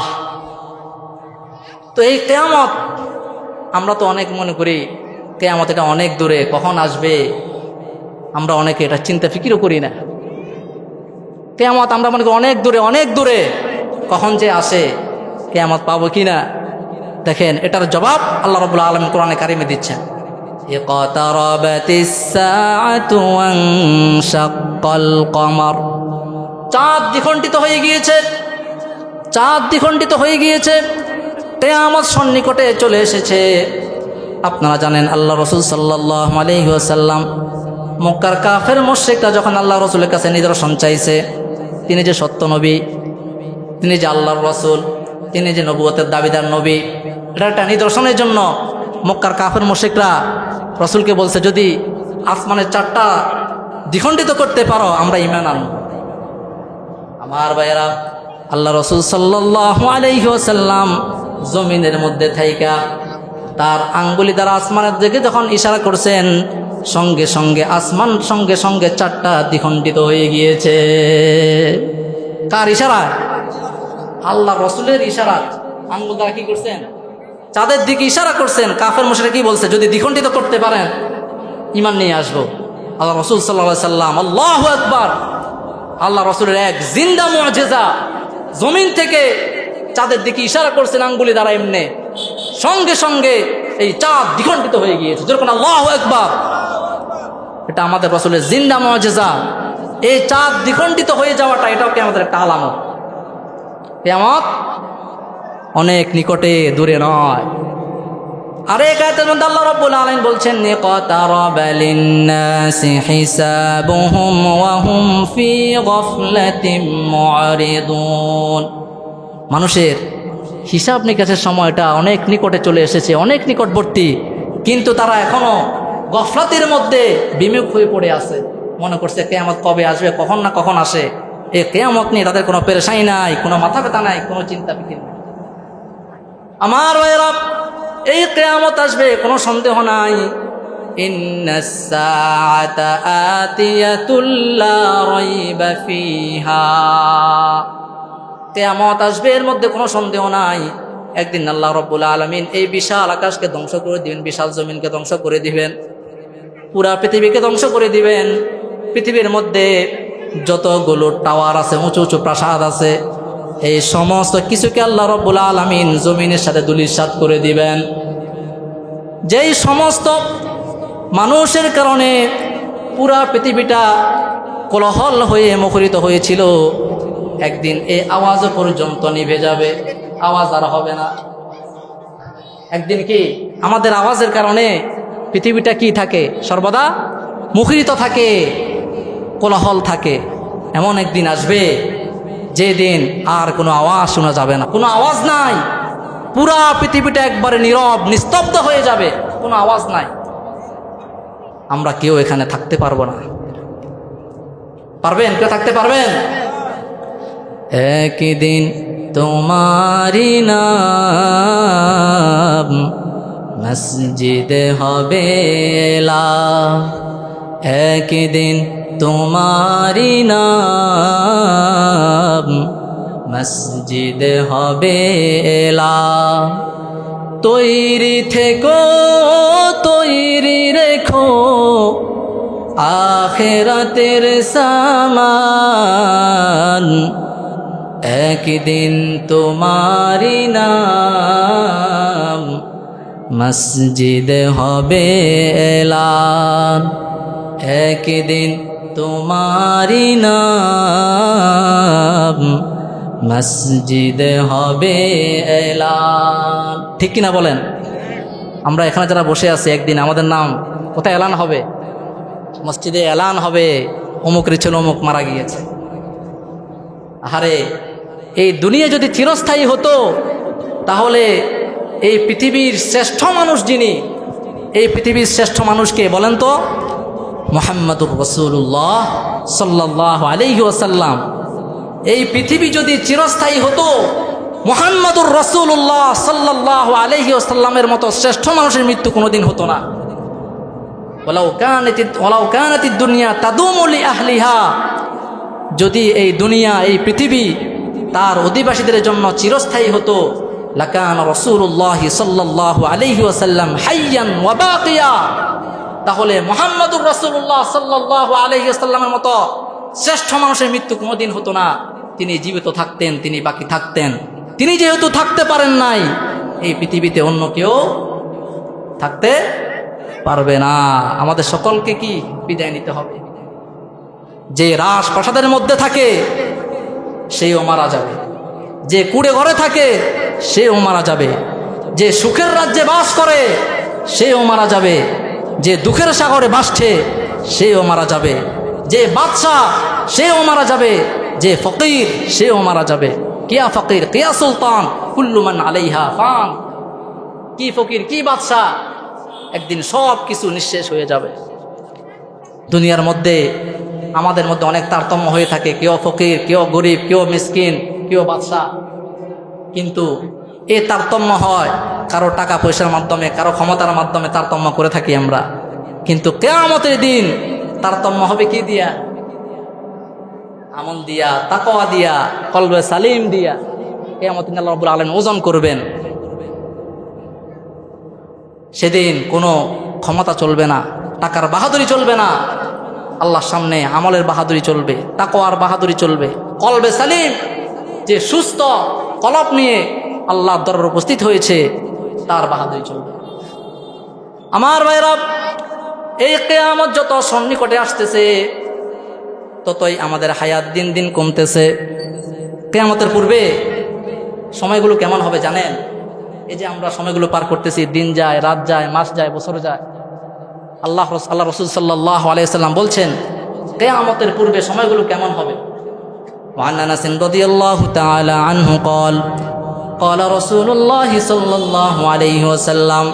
তো এই কিয়ামত আমরা তো অনেক মনে করি কিয়ামত এটা অনেক দূরে, কখন আসবে আমরা অনেকে এটা চিন্তা ফিকিরও করি না। কিয়ামত আমরা মনে করি অনেক দূরে, অনেক দূরে, কখন যে আসে, কিয়ামত পাবো কি না। দেখেন এটার জবাব আল্লাহ রাব্বুল আলামিন কোরআনে কারিমে দিচ্ছেন। ইকতারাবাতিস সাআতু ওয়ানশাক্কাল কমর, চাঁদ দ্বিখণ্ডিত হয়ে গিয়েছে, চাঁদ দ্বিখণ্ডিত হয়ে গিয়েছে, কিয়ামত সন্নিকটে চলে এসেছে। আপনারা জানেন আল্লাহ রাসূল সাল্লাল্লাহু আলাইহি ওয়াসাল্লাম, মক্কার কাফের মুশরিকরা যখন আল্লাহ রাসূলের কাছে নিদর্শন চাইছে, তিনি যে সত্য নবী, তিনি যে আল্লাহর রাসূল, তিনি যে নবুয়তের দাবিদার নবী, এটা একটা নিদর্শনের জন্য মক্কার কাফের মুশরিকরা রাসূলকে বলছে, যদি আসমানের 4টা দ্বিখণ্ডিত করতে পারো আমরা ঈমান আনব। আমার ভাইয়েরা, আল্লাহ রাসূল সাল্লাল্লাহু আলাইহি ওয়াসাল্লাম জমিনের মধ্যে থাইকা তার আঙ্গুলি দ্বারা আসমানের দিকে যখন ইশারা করছেন, সঙ্গে সঙ্গে আসমান সঙ্গে সঙ্গে 4টা দ্বিখণ্ডিত হয়ে গিয়েছে। কার ইশারায়? আল্লাহ রসুলের ইশারা। আঙ্গুল দ্বারা কি করছেন? চাঁদের দিকে ইশারা করছেন। কাফের মুশরিক কি বলছে? যদি দ্বিখণ্ডিত করতে পারেন ঈমান নিয়ে আসবো। আল্লাহ রসুল সাল্লাল্লাহু আলাইহি সাল্লাম, আল্লাহু আকবার, আল্লাহ রসুলের এক জিন্দা মুআজিজা, জমিন থেকে চাঁদের দিকে ইশারা করছেন আঙ্গুলি দ্বারা, এমনি সঙ্গে সঙ্গে এই চাঁদ দ্বিখণ্ডিত হয়ে গিয়েছে। যেরকম আল্লাহু আকবার, এটা আমাদের রসুলের জিন্দা মুআজিজা। এই চাঁদ দ্বিখণ্ডিত হয়ে যাওয়াটা এটাও কিয়ামতের একটা আলামত। কিয়ামত অনেক নিকটে, দূরে নয়। আর এই আয়াতের মধ্যে আল্লাহ রাব্বুল আলামিন বলছেন, ইকতারাবা লিন-নাসি হিসাবুহুম ওয়া হুম ফি গাফলাতিন মু'রিদুন। মানুষের হিসাব নিকাশের সময়টা অনেক নিকটে চলে এসেছে, অনেক নিকটবর্তী, কিন্তু তারা এখনো গফলাতের মধ্যে বিমুখ হয়ে পড়ে আছে। মনে করছে কিয়ামত কবে আসবে, কখন না কখন আসে। এই কিয়ামত নিয়ে তাদের কোনো পেরেশানি নাই, কোনো মাথা ব্যথা নাই, কোনো চিন্তা ফিকির নাই। আমার ভাইরা, এই কিয়ামত আসবে, কোনো সন্দেহ নাই। ইন্নাস সাআতা আতিয়াতুল লা রাইবা ফিহা, কিয়ামত আসবে, এর মধ্যে কোনো সন্দেহ নাই। একদিন আল্লাহ রাব্বুল আলামিন এই বিশাল আকাশকে ধ্বংস করে দিবেন, বিশাল জমিনকে ধ্বংস করে দিবেন, পুরা পৃথিবীকে ধ্বংস করে দিবেন। পৃথিবীর মধ্যে যতগুলো টাওয়ার আছে, উঁচু উঁচু প্রাসাদ আছে, এই সমস্ত কিছুকে আল্লাহ রাব্বুল আলামিন জমিনের সাথে ধূলিসাৎ করে দিবেন। যেই সমস্ত মানুষের কারণে পুরা পৃথিবীটা কোলাহল হয়ে মুখরিত হয়েছিল, একদিন এই আওয়াজও পর্যন্ত নিভে যাবে, আওয়াজ আর হবে না। একদিন কি আমাদের আওয়াজের কারণে পৃথিবীটা কি থাকে? সর্বদা মুখরিত থাকে, কোলাহল থাকে। এমন একদিন আসবে যেদিন আর কোনো আওয়াজ শোনা যাবে না, কোনো আওয়াজ নাই, পুরা পৃথিবীটা একবারে নীরব নিস্তব্ধ হয়ে যাবে, কোনো আওয়াজ নাই। আমরা কেউ এখানে থাকতে পারবো না। পারবেন? কেউ থাকতে পারবেন? একদিন তোমারি নাম মসজিদে হবে এলা, একদিন তোমারি নাম মসজিদে হবে এলা। তৈরি থেকো, তৈরি রেখো আখিরাতের সামান, একদিন তোমারি নাম মসজিদে হবে এলান, একদিন তোমারি নাম মসজিদে হবে এলান। ঠিক কিনা বলেন? আমরা এখানে যারা বসে আছি, একদিন আমাদের নাম কোথায় এলান হবে? মসজিদে এলান হবে, অমুকের ছিল অমুক মারা গিয়েছে। আরে এই দুনিয়া যদি চিরস্থায়ী হতো, তাহলে এই পৃথিবীর শ্রেষ্ঠ মানুষ যিনি, এই পৃথিবীর শ্রেষ্ঠ মানুষকে বলেন তো? মুহাম্মাদুর রাসূলুল্লাহ সাল্লাল্লাহু আলাইহি ওয়াসাল্লাম। এই পৃথিবী যদি চিরস্থায়ী হতো, মুহাম্মাদুর রাসূলুল্লাহ সাল্লাল্লাহু আলাইহি ওয়াসাল্লামের মতো শ্রেষ্ঠ মানুষের মৃত্যু কোনোদিন হতো না। ওয়ালাউ কানাতিদ দুনিয়া তাদুমু লিআহলিহা, যদি এই দুনিয়া, এই পৃথিবী তার অধিবাসীদের জন্য চিরস্থায়ী হতো, লাকানা রাসূলুল্লাহ সাল্লাল্লাহু আলাইহি ওয়াসাল্লাম হাইয়ান ওয়া বাকিয়া, তাহলে মুহাম্মাদুর রাসূলুল্লাহ সাল্লাল্লাহু আলাইহি ওয়াসাল্লামের মতো শ্রেষ্ঠ মানুষের মৃত্যু কোনোদিন হতো না। তিনি জীবিত থাকতেন, তিনি বাকি থাকতেন। তিনি যেহেতু থাকতে পারেন নাই, এই পৃথিবীতে অন্য কেউ থাকতে পারবে না। আমাদের সকলকে কি বিদায় নিতে হবে? যে রাজপ্রাসাদের মধ্যে থাকে সেও মারা যাবে, যে কুড়ে ঘরে থাকে সেও মারা যাবে, যে সুখের রাজ্যে বাস করে সেও মারা যাবে, যে দুঃখের সাগরে ভাসছে সেও মারা যাবে, যে বাদশাহ সেও মারা যাবে, যে ফকির সেও মারা যাবে। কিয়া ফকির কিয়া সুলতান কুল্লু মান আলাইহা ফান। কি ফকির কি বাদশাহ, একদিন সব কিছু নিঃশেষ হয়ে যাবে। দুনিয়ার মধ্যে আমাদের মধ্যে অনেক তারতম্য হয়ে থাকে, কেউ ফকির, কেউ গরিব, কেউ মিসকিন, কেউ বাদশাহ, কিন্তু এই তারতম্য হয় কারো টাকা পয়সার মাধ্যমে, কারো ক্ষমতার মাধ্যমে তারতম্য করে থাকি আমরা। কিন্তু কিয়ামতের দিন তারতম্য হবে কি দিয়া? আমল দিয়া, তাকওয়া দিয়া, কলবে সালিম দিয়া। কিয়ামতের দিন আল্লাহ রাব্বুল আলামিন ওজন করবেন। সেদিন কোনো ক্ষমতা চলবে না, টাকার বাহাদুরি চলবে না, আল্লাহর সামনে আমলের বাহাদুরি চলবে, তাকওয়ার বাহাদুরি চলবে। কলবে সালিম, যে সুস্থ কলব নিয়ে আল্লাহর দরবারে উপস্থিত হয়েছে, তার বাহাদুরি চলবে। আমার ভাইরা, এই কিয়ামত যত সন্নিকটে আসতেছে ততই আমাদের হায়াত দিন দিন কমতেছে। কিয়ামতের পূর্বে সময়গুলো কেমন হবে জানেন? এই যে আমরা সময়গুলো পার করতেছি, দিন যায়, রাত যায়, মাস যায়, বছর যায়, আল্লাহ রাসূল সাল্লাল্লাহু আলাইহি সাল্লাম বলছেন কিয়ামতের পূর্বে সময়গুলো কেমন হবে। وعن أنس رضي الله تعالى عنه قال قال رسول الله صلى الله عليه وسلم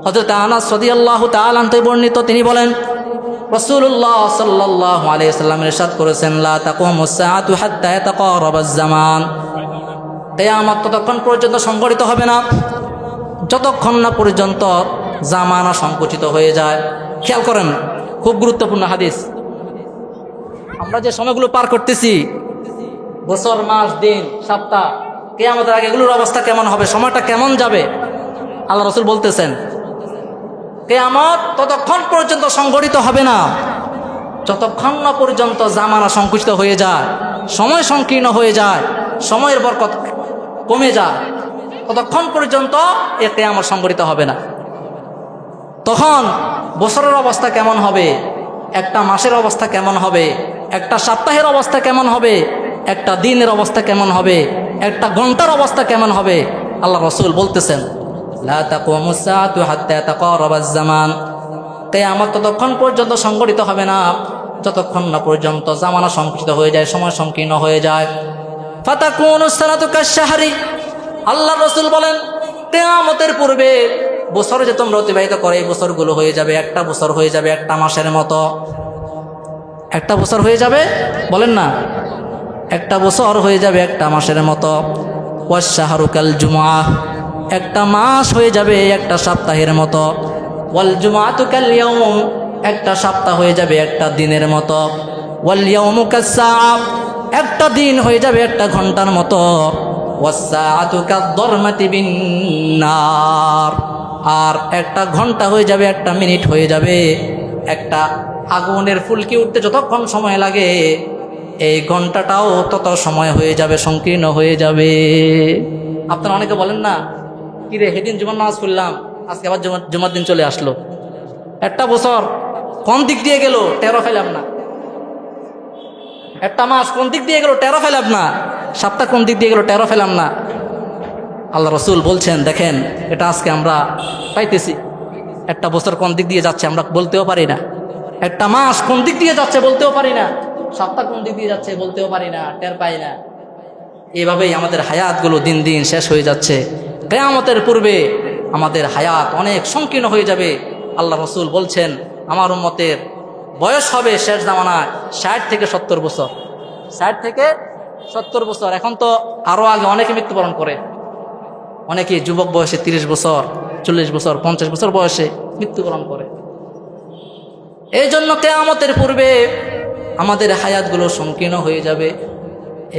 হযরত আনাস রাদিয়াল্লাহু তাআলা আনহু বর্ণিত, তিনি বলেন রাসূলুল্লাহ সাল্লাল্লাহু আলাইহি ওয়াসাল্লাম ইরশাদ করেছেন, লা তাকুমুস সাআতু হাত্তা ইয়াতাকারাবাজ জামান, কিয়ামত ততক্ষণ পর্যন্ত সংঘটিত হবে না যতক্ষণ না পর্যন্ত জামানা সংকুচিত হয়ে যায়। খেয়াল করেন, খুব গুরুত্বপূর্ণ হাদিস। আমরা যে সময়গুলো পার করতেছি, বছর, মাস, দিন, সপ্তাহ, কিয়ামতের আগে এগুলোর অবস্থা কেমন হবে, সময়টা কেমন যাবে, আল্লাহ রাসূল বলতেছেন কিয়ামত ততক্ষণ পর্যন্ত সংঘটিত হবে না যতক্ষণ না পর্যন্ত জামানা সংকুচিত হয়ে যায়, সময় সংকীর্ণ হয়ে যায়, সময়ের বরকত কমে যায়, ততক্ষণ পর্যন্ত এ কিয়ামত সংঘটিত হবে না। তখন বছরের অবস্থা কেমন হবে, একটা মাসের অবস্থা কেমন হবে, একটা সপ্তাহের অবস্থা কেমন হবে, একটা দিনের অবস্থা কেমন হবে, একটা ঘন্টার অবস্থা কেমন হবে, আল্লাহ রাসূল বলতেছেন লা তাকুমুস সাআতু হাত্তা ইয়াতাকারাবাজ জামান, কিয়ামত ততক্ষণ পর্যন্ত সংঘটিত হবে না যতক্ষণ না পর্যন্ত জামানা সংকুচিত হয়ে যায়, সময় সংকীর্ণ হয়ে যায়। ফাতাকুনুস সানাতু কাশ-শাহরি, আল্লাহ রাসূল বলেন কিয়ামতের পূর্বে বছর যে তোমরা অতিবাহিত করে, এই বছরগুলো হয়ে যাবে একটা বছর হয়ে যাবে একটা মাসের মতো। একটা বছর হয়ে যাবে, বলেন না, একটা বছর হয়ে যাবে একটা মাসের মতো। ওয়াশ-শাহরু কাল জুমআহ, একটা মাস হয়ে যাবে একটা সপ্তাহের মতো। ওয়াল জুমআতু কাল ইয়াউম, একটা সপ্তাহ হয়ে যাবে একটা দিনের মতো। ওয়াল ইয়াউমু কাস-সাআ, একটা দিন হয়ে যাবে একটা ঘন্টার মতো। ওয়াস-সাআতু কাদ-দারমাতি বিন-নার, আর একটা ঘন্টা হয়ে যাবে একটা মিনিট হয়ে যাবে একটা আগুনের ফুলকি উঠতে যতক্ষণ সময় লাগে, এই ঘন্টাটাও তত সময় হয়ে যাবে, সংকীর্ণ হয়ে যাবে। আপনারা অনেকে বলেন না, কিরে সেদিন জুমার নামাজ পড়লাম, আজকে আবার জুমার দিন চলে আসলো, একটা বছর কোন দিক দিয়ে গেল টেরো ফেলাম না, একটা মাস কোন দিক দিয়ে গেল টেরো ফেলাম না, সপ্তাহ কোন দিক দিয়ে গেল টেরো ফেলাম না। আল্লাহ রাসূল বলছেন দেখেন, এটা আজকে আমরা পাইতেছি। একটা বছর কোন দিক দিয়ে যাচ্ছে আমরা বলতেও পারি না, একটা মাস কোন দিক দিয়ে যাচ্ছে বলতেও পারি না, সপ্তাহ কোন দিক দিয়ে যাচ্ছে বলতেও পারি না, টের পাই না। এভাবেই আমাদের হায়াতগুলো দিন দিন শেষ হয়ে যাচ্ছে। কিয়ামতের পূর্বে আমাদের হায়াত অনেক সংকীর্ণ হয়ে যাবে। আল্লাহ রাসূল বলছেন আমার উম্মতের বয়স হবে শেষ জামানায় 60 থেকে 70 বছর, 60 থেকে 70 বছর। এখন তো আরও আগে অনেকে মৃত্যুবরণ করে, অনেকে যুবক বয়সে 30 বছর, 40 বছর, 50 বছর বয়সে মৃত্যুবরণ করে। এই জন্য কিয়ামতের পূর্বে আমাদের হায়াতগুলো সংকীর্ণ হয়ে যাবে।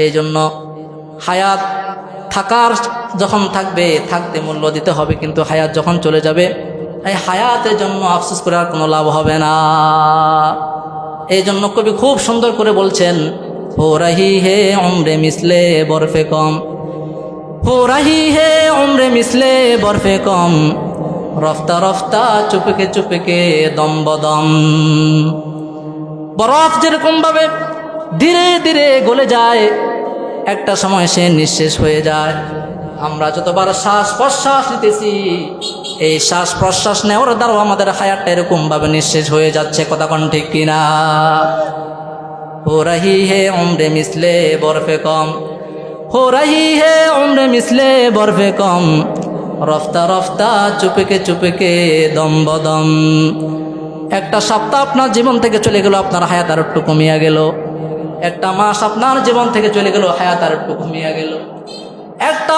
এই জন্য হায়াত থাকার যখন থাকবে, থাকতে মূল্য দিতে হবে, কিন্তু হায়াত যখন চলে যাবে, এই হায়াতের জন্য আফসোস করে আর কোনো লাভ হবে না। এই জন্য কবি খুব সুন্দর করে বলছেন, হো রাহি হে উমরে মিসলে বরফে কম, হো রাহি হে উমরে মিসলে বরফে কম, রফতা রফতা চুপকে চুপকে দম বদম। বরফ যেরকম ভাবে ধীরে ধীরে গলে যায়, একটা সময় সে নিঃশেষ হয়ে যায়। আমরা যতবার শ্বাস প্রশ্বাস নিতেছি, এই শ্বাস প্রশ্বাস নেওয়ার দ্বারাও আমাদের হায়াতটা এরকম ভাবে নিঃশেষ হয়ে যাচ্ছে। কথা কোন ঠিক কিনা? হো রাহি হে উমরে মিসলে বরফে কম, হো রাহি হে উমরে মিসলে বরফে কম, রফতা রফতা চুপকে চুপকে দম বদম। একটা সপ্তাহ আপনার জীবন থেকে চলে গেল, আপনার হায়াত আর একটু কমিয়া গেল। একটা মাস আপনার জীবন থেকে চলে গেল, হায়াত আর একটু কমিয়া গেল। একটা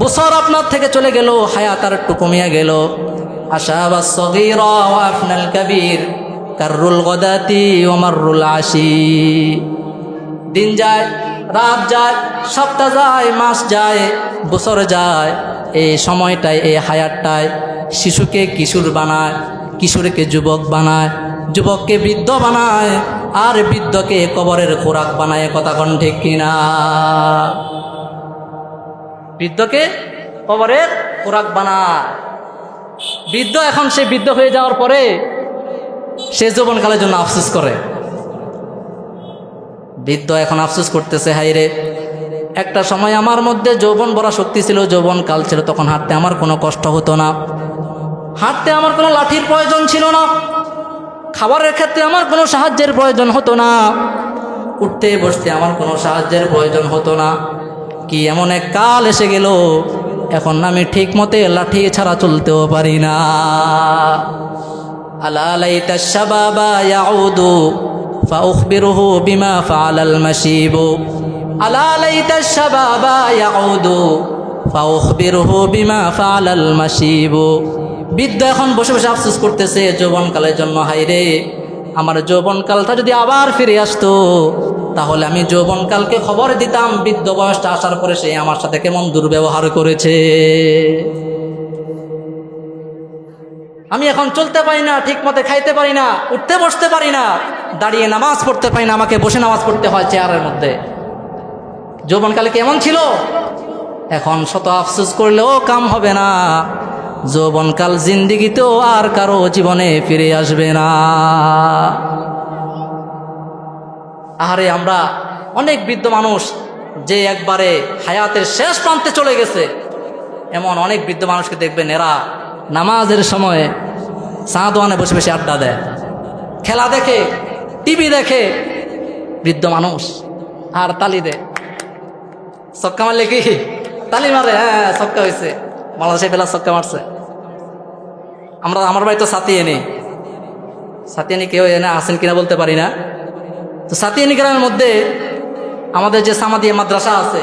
বছর আপনার থেকে চলে গেল, হায়াত আর একটু কমিয়া গেল। আশাবাস সগীরা ওয়া আফনাল কাবীর কাররুল গাদাতি ওয়া মাররুল আশি। দিন যায়, রাত যায়, সপ্তাহ যায়, মাস যায়, বছর যায়। এই সময়টায়, এই হায়াতটায় শিশুকে কিশোর বানায়, কিশোরকে যুবক বানায়, যুবককে বৃদ্ধ বানায়, আর বৃদ্ধকে কবরের খোরাক বানায়। কথা কোন ঠিক কিনা? বৃদ্ধকে কবরের খোরাক বানায়। বৃদ্ধ এখন সে বৃদ্ধ হয়ে যাওয়ার পরে সে যৌবনকালের জন্য আফসোস করে। বৃদ্ধ এখন আফসোস করতেছে, হাইরে একটা সময় আমার মধ্যে যৌবন ভরা শক্তি ছিল, যৌবন কাল ছিল, তখন হাঁটতে আমার কোনো কষ্ট হতো না, হাঁটতে আমার কোনো লাঠির প্রয়োজন ছিল না, খাবারের ক্ষেত্রে আমার কোনো সাহায্যের প্রয়োজন হতো না, উঠতে বসতে আমার কোনো সাহায্যের প্রয়োজন হতো না। কি এমন এক কাল এসে গেল, এখন আমি ঠিক মতে লাঠি ছাড়া চলতেও পারি না। আলা লাইতা শাবাবা ইয়াউদু ফাউখবিরুহু বিমা ফাআলাল মাশিবু। আলা লাইতা শাবাবা ইয়াউদু ফাউখবিরুহু বিমা ফাআলাল মাশিবু। বৃদ্ধ এখন বসে বসে আফসোস করতেছে যৌবনকালের জন্য, হায়রে আমার যৌবনকালটা যদি আবার ফিরে আসতো, তাহলে আমি যৌবনকালকে খবর দিতাম বৃদ্ধ বয়সটা আসার পরে সে আমার সাথে কেমন দুর্ব্যবহার করেছে। আমি এখন চলতে পারি না, ঠিক মতে খাইতে পারি না, উঠতে বসতে পারি না, দাঁড়িয়ে নামাজ পড়তে পারি না, আমাকে বসে নামাজ পড়তে হয় চেয়ারের মধ্যে। যৌবনকালে কেমন ছিল? এখন শত আফসোস করলেও কাম হবে না, যৌবনকাল জিন্দিগিতেও আর কারো জীবনে ফিরে আসবে না। আরে আমরা অনেক বৃদ্ধ মানুষ যে একবারে হায়াতের শেষ প্রান্তে চলে গেছে, এমন অনেক বৃদ্ধ মানুষকে দেখবেন এরা নামাজের সময় চা দোকানে বসে বসে আড্ডা দেয়, খেলা দেখে, টিভি দেখে, বৃদ্ধ মানুষ আর তালি দেয়। ছক্কা মারলে কি তালি মারে? হ্যাঁ, ছক্কা হয়েছে, বাংলাদেশে ফেলা ছক্কা মারছে। আমার বাড়ি তো সাতিয়ানি, সাতিয়ানি কেউ এনে আসেন কিনা বলতে পারি না। তো সাতিয়ানি গ্রামের মধ্যে আমাদের যে সামাদিয়া মাদ্রাসা আছে,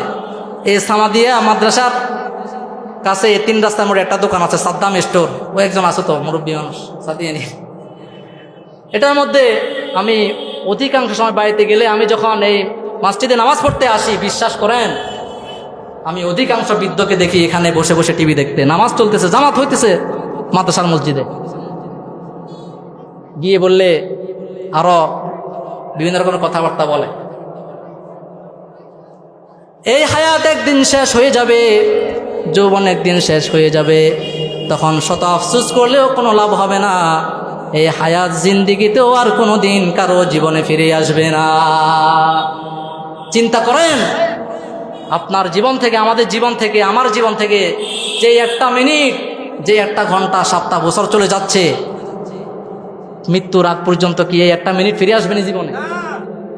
এই সামাদিয়া মাদ্রাসার কাছে 3 রাস্তার মোড়ে একটা দোকান আছে, সাদ্দাম স্টোর। ও একজন আছে তো মুরব্বী মানুষ, সাতিয়ানি। এটার মধ্যে আমি অধিকাংশ সময় বাড়িতে গেলে, আমি যখন এই মসজিদে নামাজ পড়তে আসি, বিশ্বাস করেন আমি অধিকাংশ বৃদ্ধকে দেখি এখানে বসে বসে টিভি দেখতে। নামাজ চলতেছে, জামাত হইতেছে মাদ্রাসার মসজিদে, গিয়ে বললে আরো বিভিন্ন রকমের কথাবার্তা বলে। এই হায়াত একদিন শেষ হয়ে যাবে, যৌবন একদিন শেষ হয়ে যাবে, তখন শত আফসোস করলেও কোনো লাভ হবে না। এই হায়াত জিন্দিগিতেও আর কোনো দিন কারো জীবনে ফিরে আসবে না। চিন্তা করেন, আপনার জীবন থেকে, আমাদের জীবন থেকে, আমার জীবন থেকে যে একটা মিনিট, যে একটা ঘন্টা, সপ্তাহ, বছর চলে যাচ্ছে, মৃত্যুর আগ পর্যন্ত কি এই একটা মিনিট ফিরে আসবে না জীবনে?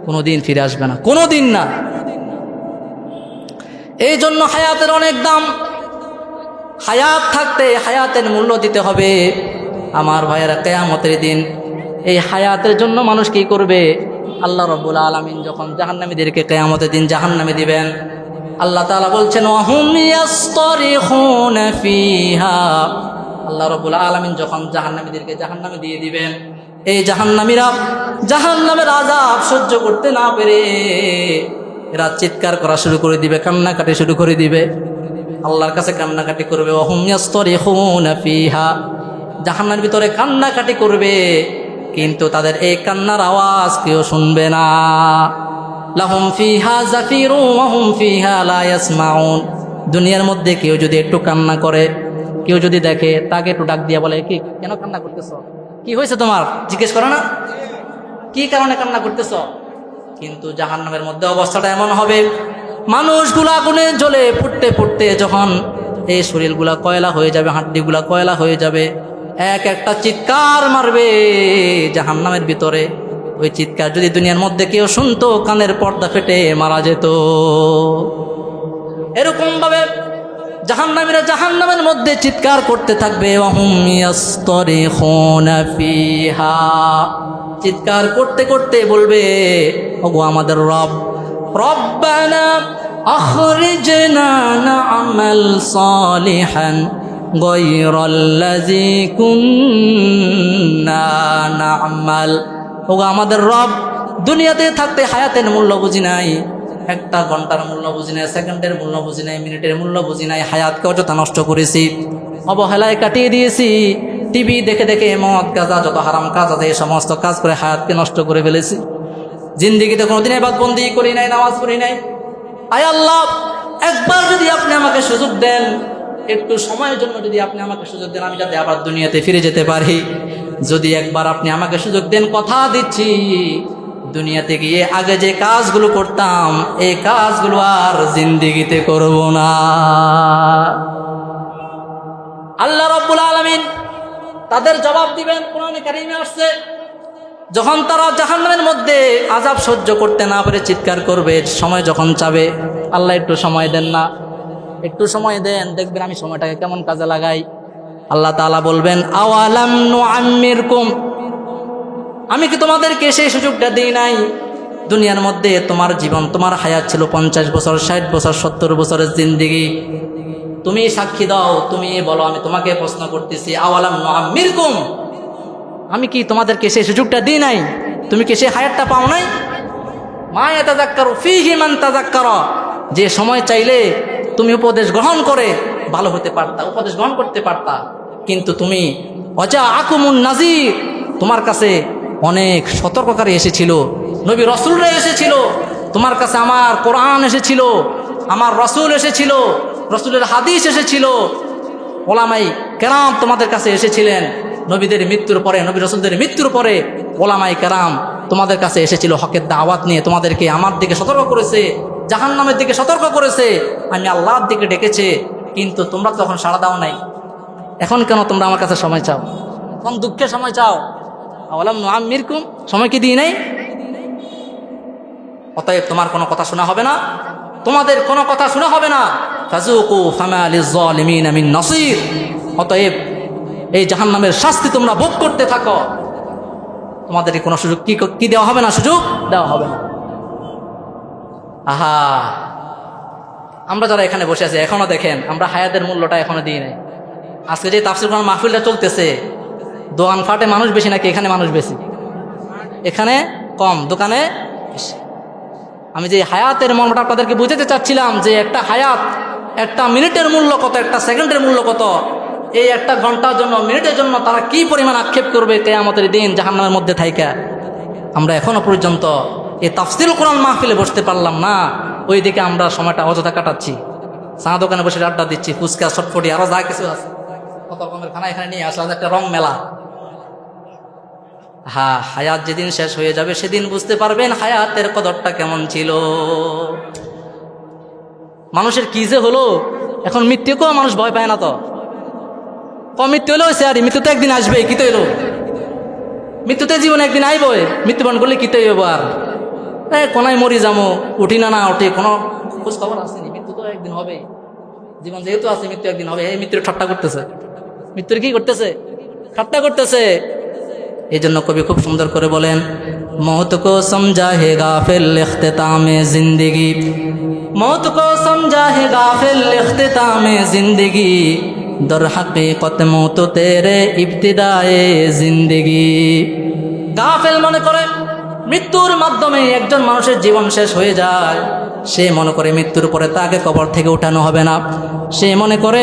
কোনো দিন ফিরে আসবে না, কোনো দিন না। এই জন্য হায়াতের অনেক দাম। হায়াত থাকতে হায়াতের মূল্য দিতে হবে। আমার ভাইয়েরা, কিয়ামতের দিন এই হায়াতের জন্য মানুষ কি করবে? আল্লাহ রাব্বুল আলামিন যখন জাহান্নামীদেরকে কিয়ামতের দিন জাহান্নামে দিবেন, আল্লাহ তাআলা বলছেন ওয়াহুম ইয়াসতারিখুনা ফিহা। আল্লাহ রাব্বুল আলামিন যখন জাহান্নামীদেরকে জাহান্নামে দিয়ে দিবেন, এই জাহান্নামীরা জাহান্নামের আযাব সহ্য করতে না পেরে এরা চিৎকার করা শুরু করে দিবে, কান্নাকাটি শুরু করে দিবে, আল্লাহর কাছে কান্নাকাটি করবে। ওয়াহুম ইয়াসতারিখুনা ফিহা, জাহান্নামের ভিতরে কান্নাকাটি করবে, কিন্তু তাদের এই কান্নার আওয়াজ কেউ শুনবে না। লাহুম ফিহা জাফিরু ওয়া হুম ফিহা লা ইয়াসমাউন। দুনিয়ার মধ্যে কেউ যদি একটু কান্না করে, কেউ যদি দেখে, তাকে একটু ডাক দিয়ে বলে, কি কেন কান্না করতেছ, কি হয়েছে তোমার, জিজ্ঞেস করো না, কি কারণে কান্না করতেছ? কিন্তু জাহান্নামের মধ্যে অবস্থাটা এমন হবে, মানুষগুলা আগুনে জ্বলে ফুটতে ফুটতে যখন এই শরীরগুলা কয়লা হয়ে যাবে, হাড্ডিগুলা কয়লা হয়ে যাবে, এক একটা চিৎকার মারবে জাহান্নামের ভিতরে। ওই চিৎকার যদি দুনিয়ার মধ্যে কেউ শুনতো, কানের পর্দা ফেটে মারা যেত। এরকম ভাবে জাহান্নামীরা জাহান্নামের মধ্যে চিৎকার করতে থাকবে, ওয়াহুম ইয়াসতারিখুনা ফিহা। চিৎকার করতে করতে বলবে, ওগো আমাদের রব, রব্বানা আখরিজনা না'মাল সালিহান গায়রাল্লাযী কুন্না না'মাল। ওগো আমাদের রব, দুনিয়াতে থাকতে হায়াতের মূল্য বুঝি নাই, একটা ঘন্টার মূল্য বুঝি নাই, সেকেন্ডের মূল্য বুঝি নাই, মিনিটের মূল্য বুঝি নাই, হায়াতকে অযথা নষ্ট করেছি, অবহেলায় কাটিয়ে দিয়েছি। টিভি দেখে দেখে মদ গাঁজা যত হারাম কাজ আছে এই সমস্ত কাজ করে হায়াতকে নষ্ট করে ফেলেছি। জিন্দিগিতে কোনোদিন ইবাদতবন্দি করি নাই, নামাজ পড়ি নাই। আয় আল্লাহ, একবার যদি আপনি আমাকে সুযোগ দেন, একটু সময়ের জন্য যদি আপনি আমাকে সুযোগ দেন, আমি যাতে আবার দুনিয়াতে ফিরে যেতে পারি। যদি একবার আপনি আমাকে সুযোগ দেন, কথা দিচ্ছি দুনিয়াতে গিয়ে আগে যে কাজগুলো করতাম এই কাজগুলো আর জিন্দিগিতে করব না। আল্লাহ রাব্বুল আলামিন তাদের জবাব দিবেন। কোরআনে কারিমে আসছে, যখন তারা জাহান্নামের মধ্যে আযাব সহ্য করতে না পারে চিৎকার করবে, সময় যখন চাবে, আল্লাহ একটু সময় দেন না, একটু সময় দেন, দেখবেন আমি সময়টাকে কেমন কাজে লাগাই। আল্লাহ তাআলা বলবেন, আওয়ালাম নুআম্মিরকুম, আমি কি তোমাদেরকে সেই সুযোগটা দিই নাই? দুনিয়ার মধ্যে তোমার জীবন, তোমার হায়াত ছিল 50 বছর, 60 বছর, 70 বছরের জিন্দেগি। তুমি সাক্ষী দাও, তুমি বলো, আমি তোমাকে প্রশ্ন করতেছি, আওয়ালাম নুআম্মিরকুম, আমি কি তোমাদেরকে সেই সুযোগটা দিই নাই? তুমি কি সেই হায়াতটা পাও নাই? মা ইয়াতাযাক্কারু ফীহি মান তাযাক্কারা, যে সময় চাইলে তুমি উপদেশ গ্রহণ করে ভালো হতে পারতা, উপদেশ গ্রহণ করতে পারতা, কিন্তু তুমি ওয়াজাআকুমুন নাযীর, তোমার কাছে অনেক সতর্ককারী এসেছিল, নবী রাসূলরা এসেছিল, তোমার কাছে আমার কোরআন এসেছিল, আমার রাসূল এসেছিল, রাসূলের হাদিস এসেছিল, ওলামাই কেরাম তোমাদের কাছে এসেছিলেন। নবীদের মৃত্যুর পরে, নবী রাসূলদের মৃত্যুর পরে ওলামাই কেরাম তোমাদের কাছে এসেছিল হকের দাওয়াত নিয়ে, তোমাদেরকে আমার দিকে সতর্ক করেছে, জাহান্নামের দিকে সতর্ক করেছে, আমি আল্লাহর দিকে ডেকেছে, কিন্তু তোমরা তখন সাড়া দাও নাই। এখন কেন তোমরা আমার কাছে সময় চাও? কোন দুঃখে সময় চাও? আওয়ালাম নুআম্মিরকুম, সময় কি দিই নাই? অতএব তোমার কোনো কথা শোনা হবে না, তোমাদের কোনো কথা শোনা হবে না। ফাযুকু ফামা লিয-যালিমিনা মিন নাসীর, অতএব এই জাহান্নামের শাস্তি তোমরা ভোগ করতে থাকো, তোমাদের কোনো সুযোগ কি দেওয়া হবে না, সুযোগ দেওয়া হবে না। আহা, আমরা যারা এখানে বসে আছি এখনো দেখেন আমরা হায়াতের মূল্যটা এখনো দিই নাই। আজকে যে তাফসীর কোরআন মাহফিলটা চলতেছে, দোকান ফাটে মানুষ বেশি নাকি এখানে মানুষ বেশি? এখানে কম, দোকানে বেশি। আমি যে হায়াতের মর্মটা আপনাদেরকে বুঝাতে চাচ্ছিলাম, যে একটা হায়াত, একটা মিনিটের মূল্য কত, একটা সেকেন্ডের মূল্য কত, এই একটা ঘন্টার জন্য, মিনিটের জন্য তারা কি পরিমাণ আক্ষেপ করবে কিয়ামতের দিন জাহান্নামের মধ্যে থাইকা। আমরা এখনো পর্যন্ত এই তাফসীর কোরআন মাহফিলে বসতে পারলাম না, ওইদিকে আমরা সময়টা অযথা কাটাচ্ছি, চা দোকানে বসে আড্ডা দিচ্ছি, ফুচকা, চটপটি, আরো যা কিছু আছে কত রকমের খানা এখানে নিয়ে আসলে একটা রং মেলা। হ্যাঁ, হায়াত যেদিন শেষ হয়ে যাবে সেদিন বুঝতে পারবেন হায়াতের কদরটা কেমন ছিল। মানুষের কি যে হলো, এখন মৃত্যুকেও মানুষ ভয় পায় না। তো মৃত্যু হলেও সে আর মৃত্যু তো একদিন আসবে, কি তো এলো, মৃত্যুতে জীবন একদিন আইবই, মৃত্যুবরণ করলে কি তো হইব, আর কোনায় মরি যাবো, উঠি না উঠি কোনো খোঁজ খবর আসেনি, মৃত্যু তো একদিন হবেই, জীবন যেহেতু আছে মৃত্যু একদিন হবে। এই মৃত্যুর ঠাট্টা করতেছে, মৃত্যুর কি করতেছে, ঠাট্টা করতেছে। এই জন্য কবি খুব সুন্দর করে বলেন, মौत को समझा है गाफिल इख्तिताम जिंदगी, मौत को समझा है गाफिल इख्तिताम जिंदगी, दर हकीकत मौत तेरे इब्तिदाए जिंदगी। গাফেল মনে করে মৃত্যুর মাধ্যমে একজন মানুষের জীবন শেষ হয়ে যায়, সে মনে করে মৃত্যুর পরে তাকে কবর থেকে উঠানো হবে না, সে মনে করে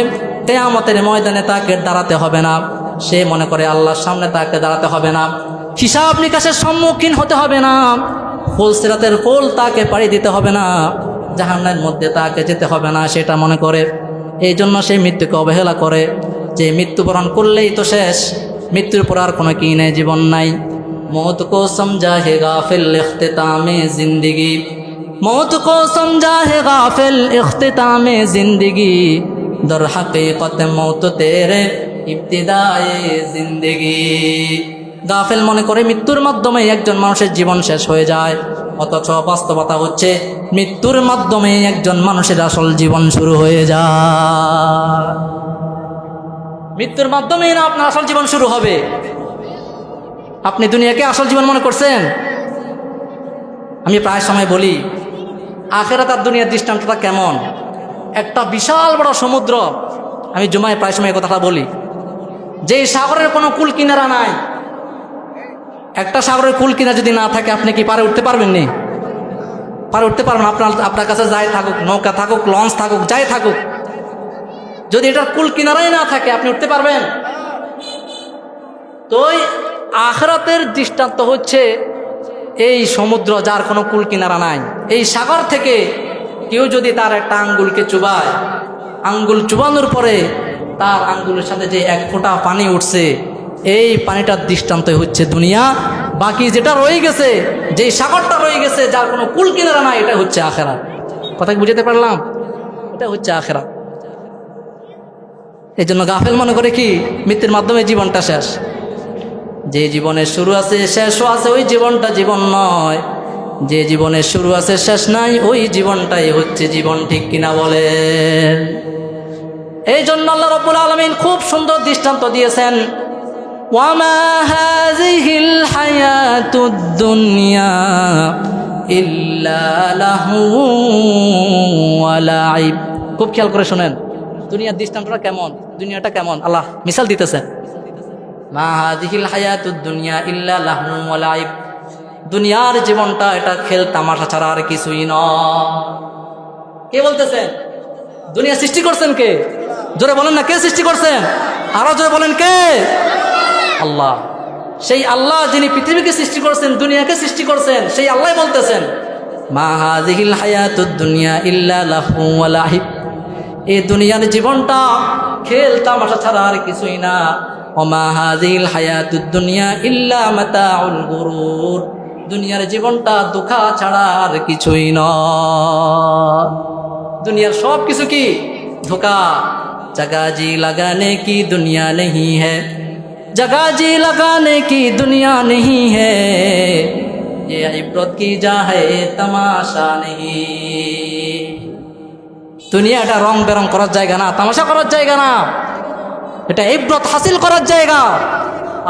কিয়ামতের ময়দানে তাকে দাঁড়াতে হবে না, সে মনে করে আল্লাহর সামনে তাকে দাঁড়াতে হবে না, হিসাব নিকাশের সম্মুখীন হতে হবে না, ফুল সিরাতের কোল তাকে পাড়ি দিতে হবে না, জাহান্নামের মধ্যে তাকে যেতে হবে না, সেটা মনে করে। এই জন্য সে মৃত্যুকে অবহেলা করে, যে মৃত্যুবরণ করলেই তো শেষ, মৃত্যুর পর আর কোনো কি নেই, জীবন নাই। मौत को समझा है गाफिल इख्तिताम जिंदगी, मौत को समझा है गाफिल इख्तिताम जिंदगी, दर हकीकत मौत तेरे इब्तिदाए जिंदगी। গাফেল মনে করে মৃত্যুর মাধ্যমে একজন মানুষের জীবন শেষ হয়ে যায়, অথচ বাস্তবতা হচ্ছে মৃত্যুর মাধ্যমে একজন মানুষের আসল জীবন শুরু হয়ে যায়। মৃত্যুর মাধ্যমে না আপনার আসল জীবন শুরু হবে। আপনি দুনিয়াকে আসল জীবন মনে করছেন? আমি প্রায় সময় বলি, আখেরাত আর দুনিয়ার দৃষ্টান্তটা কেমন? একটা বিশাল বড় সমুদ্র, আমি জুমায় প্রায় সময় কথাটা বলি, যেই সাগরের কোনো কুল কিনারা নাই। একটা সাগরের কুল কিনারা যদি না থাকে, আপনি কি পারে উঠতে পারবেন? নি পারে উঠতে পারবেন? আপনার কাছে যাই থাকুক, নৌকা থাকুক, লঞ্চ থাকুক, যাই থাকুক, যদি এটার কুল কিনারাই না থাকে, আপনি উঠতে পারবেন? তো আখিরাতের দৃষ্টান্ত হচ্ছে এই সমুদ্র, যার কোনো কুল কিনারা নাই। এই সাগর থেকে কেউ যদি তার একটা আঙ্গুলকে চুবায়, আঙ্গুল চুবানোর পরে তার আঙ্গুলের সাথে যে এক ফোঁটা পানি উঠছে, এই পানিটার দৃষ্টান্ত হচ্ছে দুনিয়া। বাকি যেটা রয়ে গেছে, যেই সাগরটা রয়ে গেছে, যার কোনো কুল কিনারা নাই, এটা হচ্ছে আখিরাত। কথা বুঝতে পারলাম? এটা হচ্ছে আখিরাত। এই জন্য গাফেল মনে করে কি মৃত্যুর মাধ্যমে জীবনটা শেষ। যে জীবনের শুরু আছে শেষও আছে, ওই জীবনটা জীবন নয়। যে জীবনের শুরু আছে শেষ নাই, ওই জীবনটাই হচ্ছে জীবন। ঠিক কিনা বলেন? এই জন্য আল্লাহ রাব্বুল আলামিন খুব সুন্দর দৃষ্টান্ত দিয়েছেন, ওয়ামা হাযিহিল হায়াতুদ দুনিয়া ইল্লা লাহু ওয়া লাইব। খুব খেয়াল করে শুনেন, দুনিয়ার দৃষ্টান্তটা কেমন, দুনিয়াটা কেমন আল্লাহ মিসাল দিতেছেন। মা হাযিহিল হায়াতুদ দুনিয়া ইল্লা লাহু ওয়া লাইব। দুনিয়ার জীবনটা এটা খেল তামাশা ছাড়া আর কিছুই নয়। কে বলতেছেন? দুনিয়া সৃষ্টি করছেন কে? জোরে বলেন না, কে সৃষ্টি করছেন? আরো জোরে বলেন, কে? আল্লাহ। সেই আল্লাহ যিনি পৃথিবীকে সৃষ্টি করছেন, দুনিয়াকে সৃষ্টি করছেন, সেই আল্লাহ বলতেছেন মা হাযিহিল হায়াতুদ দুনিয়া ইল্লা লাহু ওয়া লাইব। এই দুনিয়ার জীবনটা খেল তামাশা ছাড়া আর কিছুই না। ওমা হাযিহিল হায়াতুদ দুনিয়া ইল্লা মাতাউল গুরুর। দুনিয়ার জীবনটা ধোঁকা ছাড়া আর কিছুই নয়। দুনিয়ার সব কিছু কি? ধোঁকা। जगह जी लगाने की दुनिया नहीं है, जगह जी लगाने की दुनिया नहीं है, ये इब्रत की जा है तमाशा नहीं। দুনিয়া এটা রং বেরং করার জায়গা না, তামাশা করার জায়গা না, এটা ইব্রত হাসিল করার জায়গা।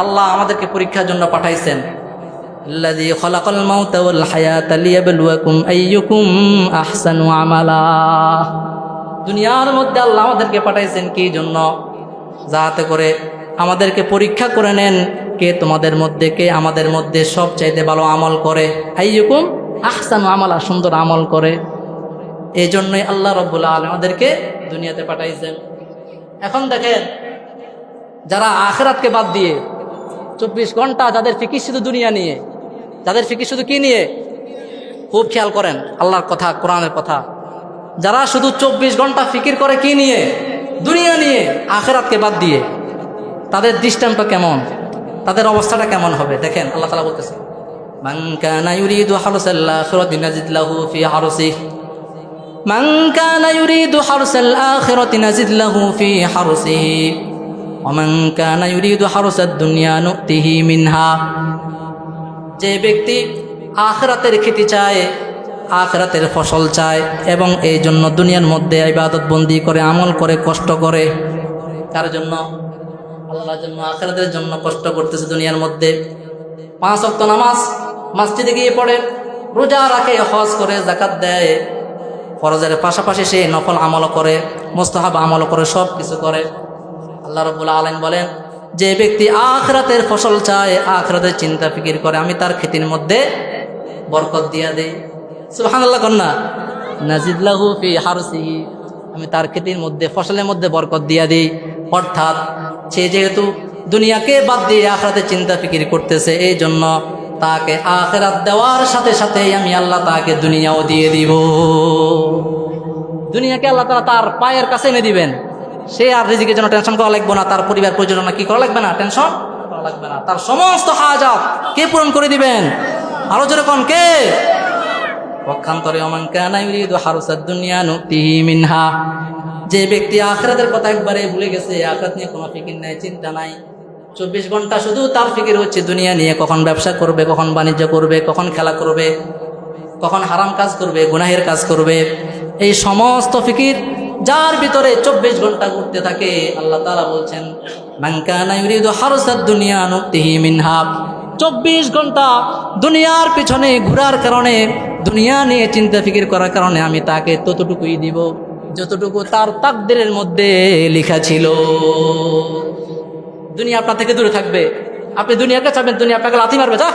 আল্লাহ আমাদেরকে পরীক্ষার জন্য পাঠাইছেন। আল্লাযী খালাকাল মাউতা ওয়াল হায়াতা লিয়াবলুয়াকুম আইয়ুকুম আহসানু আমালা। দুনিয়ার মধ্যে আল্লাহ আমাদেরকে পাঠাইছেন কি জন্য? যাতে করে আমাদেরকে পরীক্ষা করে নেন কে তোমাদের মধ্যে, কে আমাদের মধ্যে সবচাইতে ভালো আমল করে। আইয়ুকুম আহসানু আমালা, সুন্দর আমল করে। এই জন্যই আল্লাহ রাব্বুল আলামিন আমাদেরকে দুনিয়াতে পাঠাইছেন। এখন দেখেন, যারা আখিরাতকে বাদ দিয়ে 24 ঘন্টা যাদের ফিকির শুধু দুনিয়া নিয়ে, যাদের ফিকির শুধু কি নিয়ে, খুব খেয়াল করেন আল্লাহর কথা, কোরআনের কথা। যারা শুধু 24 ঘন্টা ফিকির করে কি নিয়ে? দুনিয়া নিয়ে, আখিরাতকে বাদ দিয়ে, তাদের দৃষ্টান্ত কেমন, তাদের অবস্থাটা কেমন হবে? দেখেন আল্লাহ তাআলা বলতেছেন, মান কানা ইউরিদু হারসাল আখিরাতি নাজিদ লাহু ফি হারসিহি, মান কানা ইউরিদু হারসাল আখিরাতি নাজিদ লাহু ফি হারসিহি ওয়া মান কানা ইউরিদু হারসাদ দুনিয়া নুতিহি মিনহা। যে ব্যক্তি আখিরাতের খেতে চায়, আখিরাতের ফসল চায়, এবং এই জন্য দুনিয়ার মধ্যে ইবাদত বন্দি করে, আমল করে, কষ্ট করে, কার জন্য? আল্লাহর জন্য, আখিরাতের জন্য কষ্ট করতেছে দুনিয়ার মধ্যে। 5 ওয়াক্ত নামাজ মসজিদে গিয়ে পড়ে, রোজা রাখে, হজ করে, যাকাত দেয়, ফরজের পাশাপাশি সে নফল আমল করে, মুস্তাহাব আমল করে, সব কিছু করে। আল্লাহ রাব্বুল আলামিন বলেন, যে ব্যক্তি আখিরাতের ফসল চায়, আখিরাতের চিন্তা ফিকির করে, আমি তার খেতির মধ্যে বরকত দিয়া দেই। সুবহানাল্লাহ কন্যা, নাজিদ লাহু ফি হারসিহি, আমি তার খেতির মধ্যে, ফসলের মধ্যে বরকত দিয়া দিই। অর্থাৎ সে যেহেতু দুনিয়াকে বাদ দিয়ে আখিরাতের চিন্তা ফিকির করতেছে, এই জন্য তাকে আখিরাত দেওয়ার সাথে সাথে আমি আল্লাহ তাকে দুনিয়াও দিয়ে দিব। দুনিয়াকে আল্লাহ তাআলা তার পায়ের কাছে এনে দিবেন। সে আর রিজিকের জন্য টেনশন করা লাগবে না, তার পরিবার পরিচালনা কি করা লাগবে না, টেনশন করা লাগবে না। তার সমস্ত হাজাত কে পূরণ করে দিবেন? আরো জোরে কোন কে? পক্ষান্তরে ওমান কানা ইউরিদু হারসাদ দুনিয়া নুতিহি মিনহা, যে ব্যক্তি আখিরাতের কথা একবারে ভুলে গেছে, আখিরাত নিয়ে কোনো ফিকির নাই, চিন্তা নাই, 24 ঘন্টা শুধু তার ফিকির হচ্ছে দুনিয়া নিয়ে, কখন ব্যবসা করবে, কখন বাণিজ্য করবে, কখন খেলা করবে, কখন হারাম কাজ করবে, গুনাহের কাজ করবে, এই সমস্ত ফিকির যার ভিতরে 24 ঘন্টা ঘুরতে থাকে, আল্লাহ তাআলা বলছেন মান কানা ইউরিদু হারসাদ দুনিয়া নুতিহি মিনহা, 24 ঘন্টা দুনিয়ার পিছনে ঘোরার কারণে, দুনিয়া নিয়ে চিন্তা ফিকির করার কারণে আমি তাকে ততটুকুই দিব যতটুকু তার তাকদীরের মধ্যে লেখা ছিল। দুনিয়া আপনার থেকে দূরে থাকবে, আপনি দুনিয়াকে চাবেন, দুনিয়া আপনাকে লাথি মারবে, যা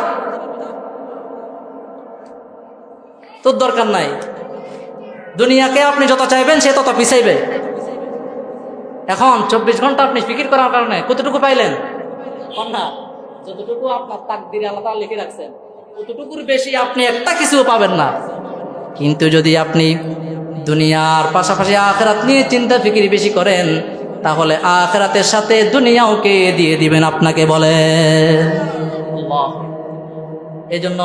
তোর দরকার নাই। দুনিয়াকে আপনি যত চাইবেন সে তত পিছাইবে। এখন 24 ঘন্টা আপনি ফিকির করার কারণে কতটুকু পাইলেন? না, যতটুকু আপনার তাকদীরে আল্লাহ তাআলা লিখে রাখছেন ততটুকুর বেশি আপনি একটা কিছু পাবেন না। কিন্তু যদি আপনি দুনিয়ার পাশাপাশি আখিরাত নিয়ে চিন্তা ফিকির বেশি করেন, তাহলে আখিরাতের সাথে দুনিয়াওকে দিয়ে দিবেন আপনাকে বলেন। আল্লাহ, এই জন্য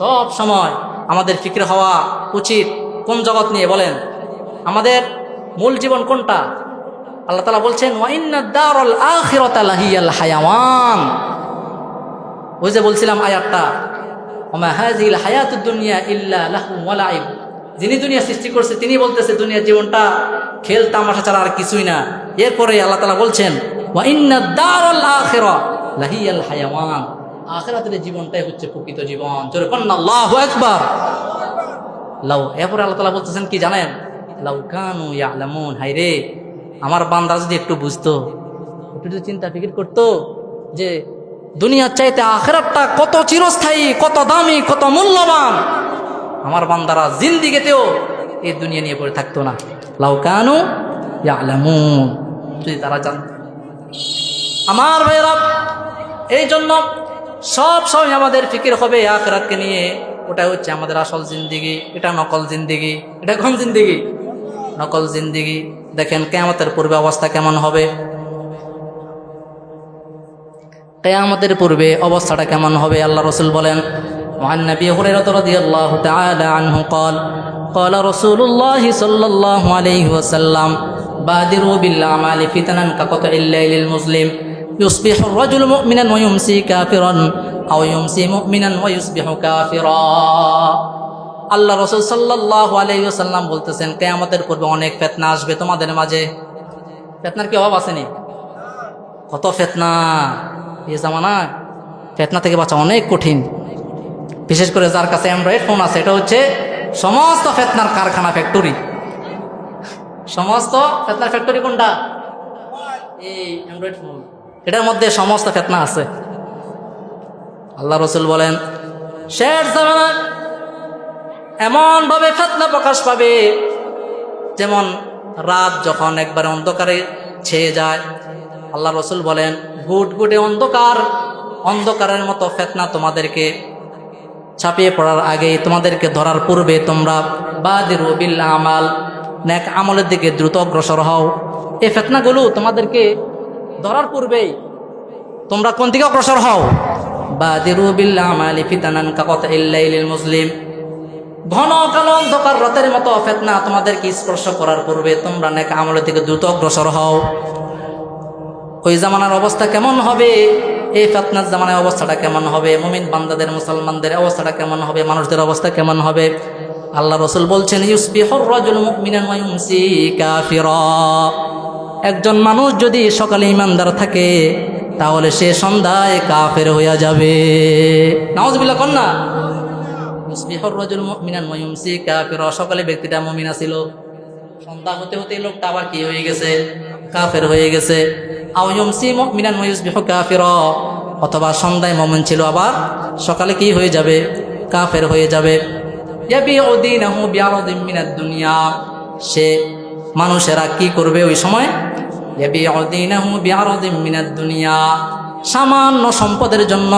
সব সময় আমাদের ফিকির হওয়া উচিত কোন জগৎ নিয়ে বলেন? আমাদের মূল জীবন কোনটা? আল্লাহ তাআলা বলছেন ওয়া ইন্নাদ দারাল আখিরাতা লাহিয়াল হায়াওয়ান। ওই যে বলছিলাম আয়াতটা, ওমা হাযিহিল হায়াতুদ দুনিয়া ইল্লা লাহু ওয়া লাইব। যিনি দুনিয়া সৃষ্টি করছে তিনি বলতেছে দুনিয়ার জীবনটা খেল তামাশা ছাড়া আর কিছুই না। এরপরে আল্লাহ তাআলা বলছেন ওয়া ইন্নাদ দারাল আখিরা লাহিয়াল হায়াওয়ান। আখিরাতের জীবনটাই হচ্ছে প্রকৃত জীবন। জোরে বলেন আল্লাহু আকবার। লাউ, এরপরে আল্লাহ তাআলা বলতেছেন কি জানেন? লাউ কানু ইয়ালামুন। হায়রে, আমার বান্দারা যদি একটু বুঝতো, একটু যদি চিন্তা ফিকির করতো যে দুনিয়ার চাইতে আখিরাতটা কত চিরস্থায়ী, কত দামি, কত মূল্যবান, আমার বান্দারা জিন্দিগিতেও এই দুনিয়া নিয়ে পড়ে থাকতো না। লাউ কানু ইয়ালামুন, যদি তারা জানতো। আমার ভাইরা, এই জন্য সব সময় আমাদের ফিকির হবে আখিরাতকে নিয়ে। ওটা হচ্ছে আমাদের আসল জিন্দিগি, এটা নকল জিন্দিগি। এটা কোন জিন্দিগি? নকল জিন্দিগি। দেখেন কিয়ামতের পূর্বে অবস্থা কেমন হবে, কিয়ামতের পূর্বে অবস্থাটা কেমন হবে। আল্লাহ রাসূল বলেন ওয়ান নবী হুরায়রা রাদিয়াল্লাহু তাআলা আনহু قال قال رسول الله صلى الله عليه وسلم بادروا بالأعمال فتنا كقطع الليل المظلم يصبح الرجل مؤمنا ويمسي كافرا أو يمسي مؤمنا ويصبح كافرا। আল্লাহ রাসূল সাল্লাল্লাহু আলাইহি ওয়াসাল্লাম বলতেছেন কিয়ামতের পূর্বে অনেক ফিতনা আসবে তোমাদের মাঝে। ফিতনার কি অভাব আসেনি? কত ফিতনা এই জামানায়। ফিতনা থেকে বাঁচা অনেক কঠিন। বিশেষ করে যার কাছে অ্যান্ড্রয়েড ফোন আছে, এটা হচ্ছে সমস্ত ফিতনার কারখানা, ফ্যাক্টরি। সমস্ত ফিতনার ফ্যাক্টরি কোনটা? এই অ্যান্ড্রয়েড ফোন। এটার মধ্যে সমস্ত ফিতনা আছে। আল্লাহ রাসূল বলেন শেষ জামানায় এমনভাবে ফিতনা প্রকাশ পাবে যেমন রাত যখন একবারে অন্ধকারে ছেয়ে যায়। আল্লাহ রাসূল বলেন গুটগুটে অন্ধকার, অন্ধকারের মতো ফিতনা তোমাদেরকে ছাপিয়ে পড়ার আগে, তোমাদেরকে ধরার পূর্বে তোমরা বাদিরু বিল আমাল, নেক আমলের দিকে দ্রুত অগ্রসর হও। এই ফিতনাগুলো তোমাদেরকে ধরার পূর্বেই তোমরা কোন দিকে অগ্রসর হও? বাদিরু বিল আমালি ফিতানান কাকাতিল লাইলিল মুসলিম। ঘন কালো অন্ধকার রাতের মতো ফিতনা তোমাদেরকে স্পর্শ করার পূর্বে তোমরা নেক আমলের দিকে দ্রুত অগ্রসর হও। ওই জামানার অবস্থা কেমন হবে? এই ফিতনার জামানার অবস্থাটা কেমন হবে? মুমিন বান্দাদের, মুসলমানদের অবস্থাটা কেমন হবে? মানুষদের অবস্থা কেমন হবে? আল্লাহ রাসূল বলছেন ইউসবিহুর রাজুলু মুমিনান ওয়া ইউমসি কাফিরা। একজন মানুষ যদি সকালে ঈমানদার থাকে তাহলে সে সন্ধ্যায় কাফের হয়ে যাবে। নাউযুবিল্লাহ কোন না? ইউসবিহুর রাজুলু মুমিনান ওয়া ইউমসি কাফিরা। সকালে ব্যক্তিটা মুমিন ছিল, সন্ধ্যা হতে হতে লোকটা আবার কি হয়ে গেছে? কাফের হয়ে গেছে। আও ইউমসি মুমিনান ওয়া ইউসবিহু কাফিরা, অথবা সন্ধ্যায় মুমিন ছিল আবার সকালে কি হয়ে যাবে? কাফের হয়ে যাবে। ইয়াবিউ দীনাহু বিআরাদিন মিনাদ দুনিয়া। সে মানুষেরা কি করবে ওই সময়? ইয়াবিউ দীনাহু বিআরাদিন মিনাদ দুনিয়া। সামান্য সম্পদের জন্য,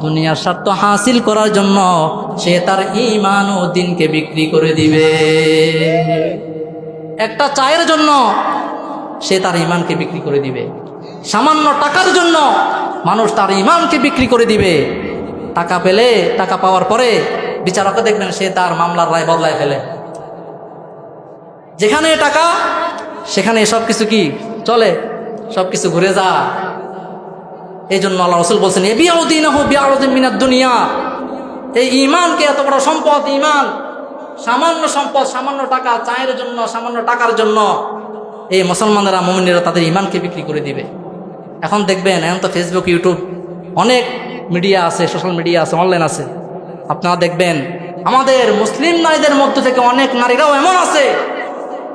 দুনিয়ার স্বার্থ হাসিল করার জন্য সে তার ঈমান ও দ্বীনকে বিক্রি করে দিবে। একটা চায়ের জন্য সে তার ঈমানকে বিক্রি করে দিবে। সামান্য টাকার জন্য মানুষ তার ঈমানকে বিক্রি করে দিবে। টাকা পেলে, টাকা পাওয়ার পরে বিচারককে দেখবেন সে তার মামলার রায় বদলায় ফেলে। যেখানে টাকা সেখানে সব কিছু কি চলে, সব কিছু ঘুরে যা। এই জন্য আল্লাহ রাসূল বলছেন ইয়াবিউ দীনাহু বিআরাদিন মিনাদ দুনিয়া। এই ঈমানকে, এত বড় সম্পদ ঈমান, সামান্য সম্পদ, সামান্য টাকা, চায়ের জন্য, সামান্য টাকার জন্য এই মুসলমানরা, মুমিনেরা তাদের ঈমানকে বিক্রি করে দিবে। এখন দেখবেন, এখন তো ফেসবুক, ইউটিউব অনেক মিডিয়া আছে, সোশ্যাল মিডিয়া আছে, অনলাইন আছে, আপনারা দেখবেন আমাদের মুসলিম নারীদের মধ্য থেকে অনেক নারীরাও এমন আছে,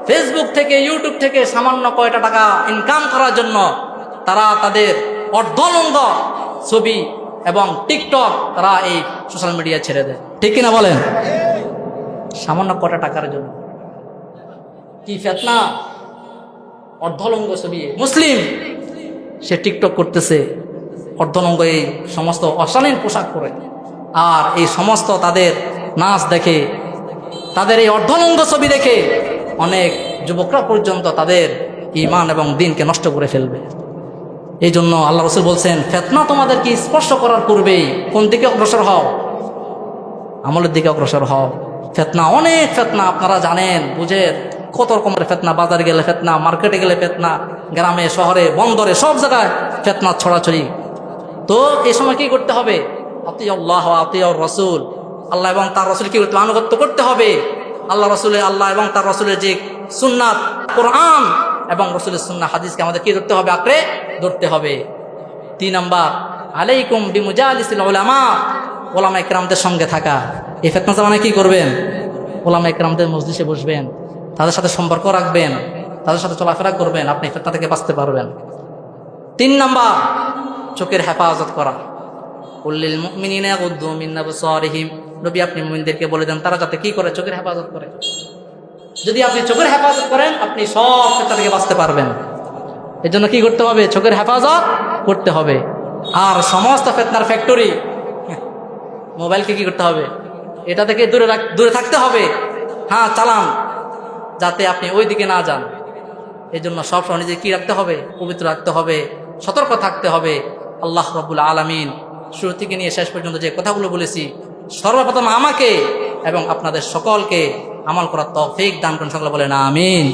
ফেসবুক থেকে ইউটিউব থেকে সামান্য কয়টা টাকা ইনকাম করার জন্য তারা তাদের অর্ধলঙ্গ ছবি এবং টিকটক তারা এই সোশ্যাল মিডিয়া ছেড়ে দেয়, ঠিক কিনা বলেন? সামান্য কয়টা টাকার জন্য কি ফিতনা! অর্ধলঙ্গ ছবি মুসলিম, সে টিকটক করতেছে, অর্ধলঙ্গ এই সমস্ত অশালীন পোশাক পরে, আর এই সমস্ত তাদের নাচ দেখে, তাদের এই অর্ধলঙ্গ ছবি দেখে অনেক যুবকরা পর্যন্ত তাদের ঈমান এবং দ্বীনকে নষ্ট করে ফেলবে। এই জন্য আল্লাহ রাসূল বলছেন, ফিতনা তোমাদেরকে স্পর্শ করার পূর্বেই কোন দিকে অগ্রসর হও? আমলের দিকে অগ্রসর হও। ফিতনা, অনেক ফিতনা আপনারা জানেন, বুঝেন কত রকমের ফিতনা, বাজারে গেলে ফিতনা, মার্কেটে গেলে ফিতনা, গ্রামে শহরে বন্দরে সব জায়গায় ফিতনা ছড়াছড়ি। তো এই সময় কি করতে হবে? আতিউল্লাহ ওয়া আতিউর রাসূল, আল্লাহ এবং তার রাসূল কি করতে, আনুগত্য করতে হবে। আল্লাহ এবং তার রাসূলের যে সুন্নাত, কোরআন এবং রাসূলের সুন্নাহ হাদিসকে আমাদের কি ধরতে হবে? আঁকড়ে ধরতে হবে। 3 নাম্বার, আলাইকুম বিমুজালিসিল উলামা, ওলামা ইকরামদের সঙ্গে থাকা। এই ফিতনা জামানায় কি করবেন? ওলামা ইকরামদের মজলিসে বসবেন, তাদের সাথে সম্পর্ক রাখবেন, তাদের সাথে চলাফেরা করবেন, আপনি ফিতনা থেকে বাঁচতে পারবেন। 3 নাম্বার, চোখের হেফাজত করা। কুল্লিল মুমিনিনা ইয়াগুদ্দু মিন আবসারিহিম, নবী আপনি মুমিনদেরকে বলে দেন তারা যাতে কি করে? চোখের হেফাজত করে। যদি আপনি চোখের হেফাজত করেন, আপনি সব ফিতনা থেকে বাঁচতে পারবেন। এর জন্য কি করতে হবে? চোখের হেফাজত করতে হবে। আর সমস্ত ফিতনার ফ্যাক্টরি মোবাইলকে কি করতে হবে? এটা থেকে দূরে থাকতে হবে। হ্যাঁ, চালান, যাতে আপনি ওই দিকে না যান। এই জন্য সবসময় নিজে কি রাখতে হবে? পবিত্র রাখতে হবে, সতর্ক থাকতে হবে। আল্লাহ রাব্বুল আলামিন শুরু থেকে নিয়ে শেষ পর্যন্ত যে কথাগুলো বলেছি, সর্বপ্রথম আমাকে এবং আপনাদের সকলকে আমল করার তৌফিক দান করুন। সকলে বলেন আমিন।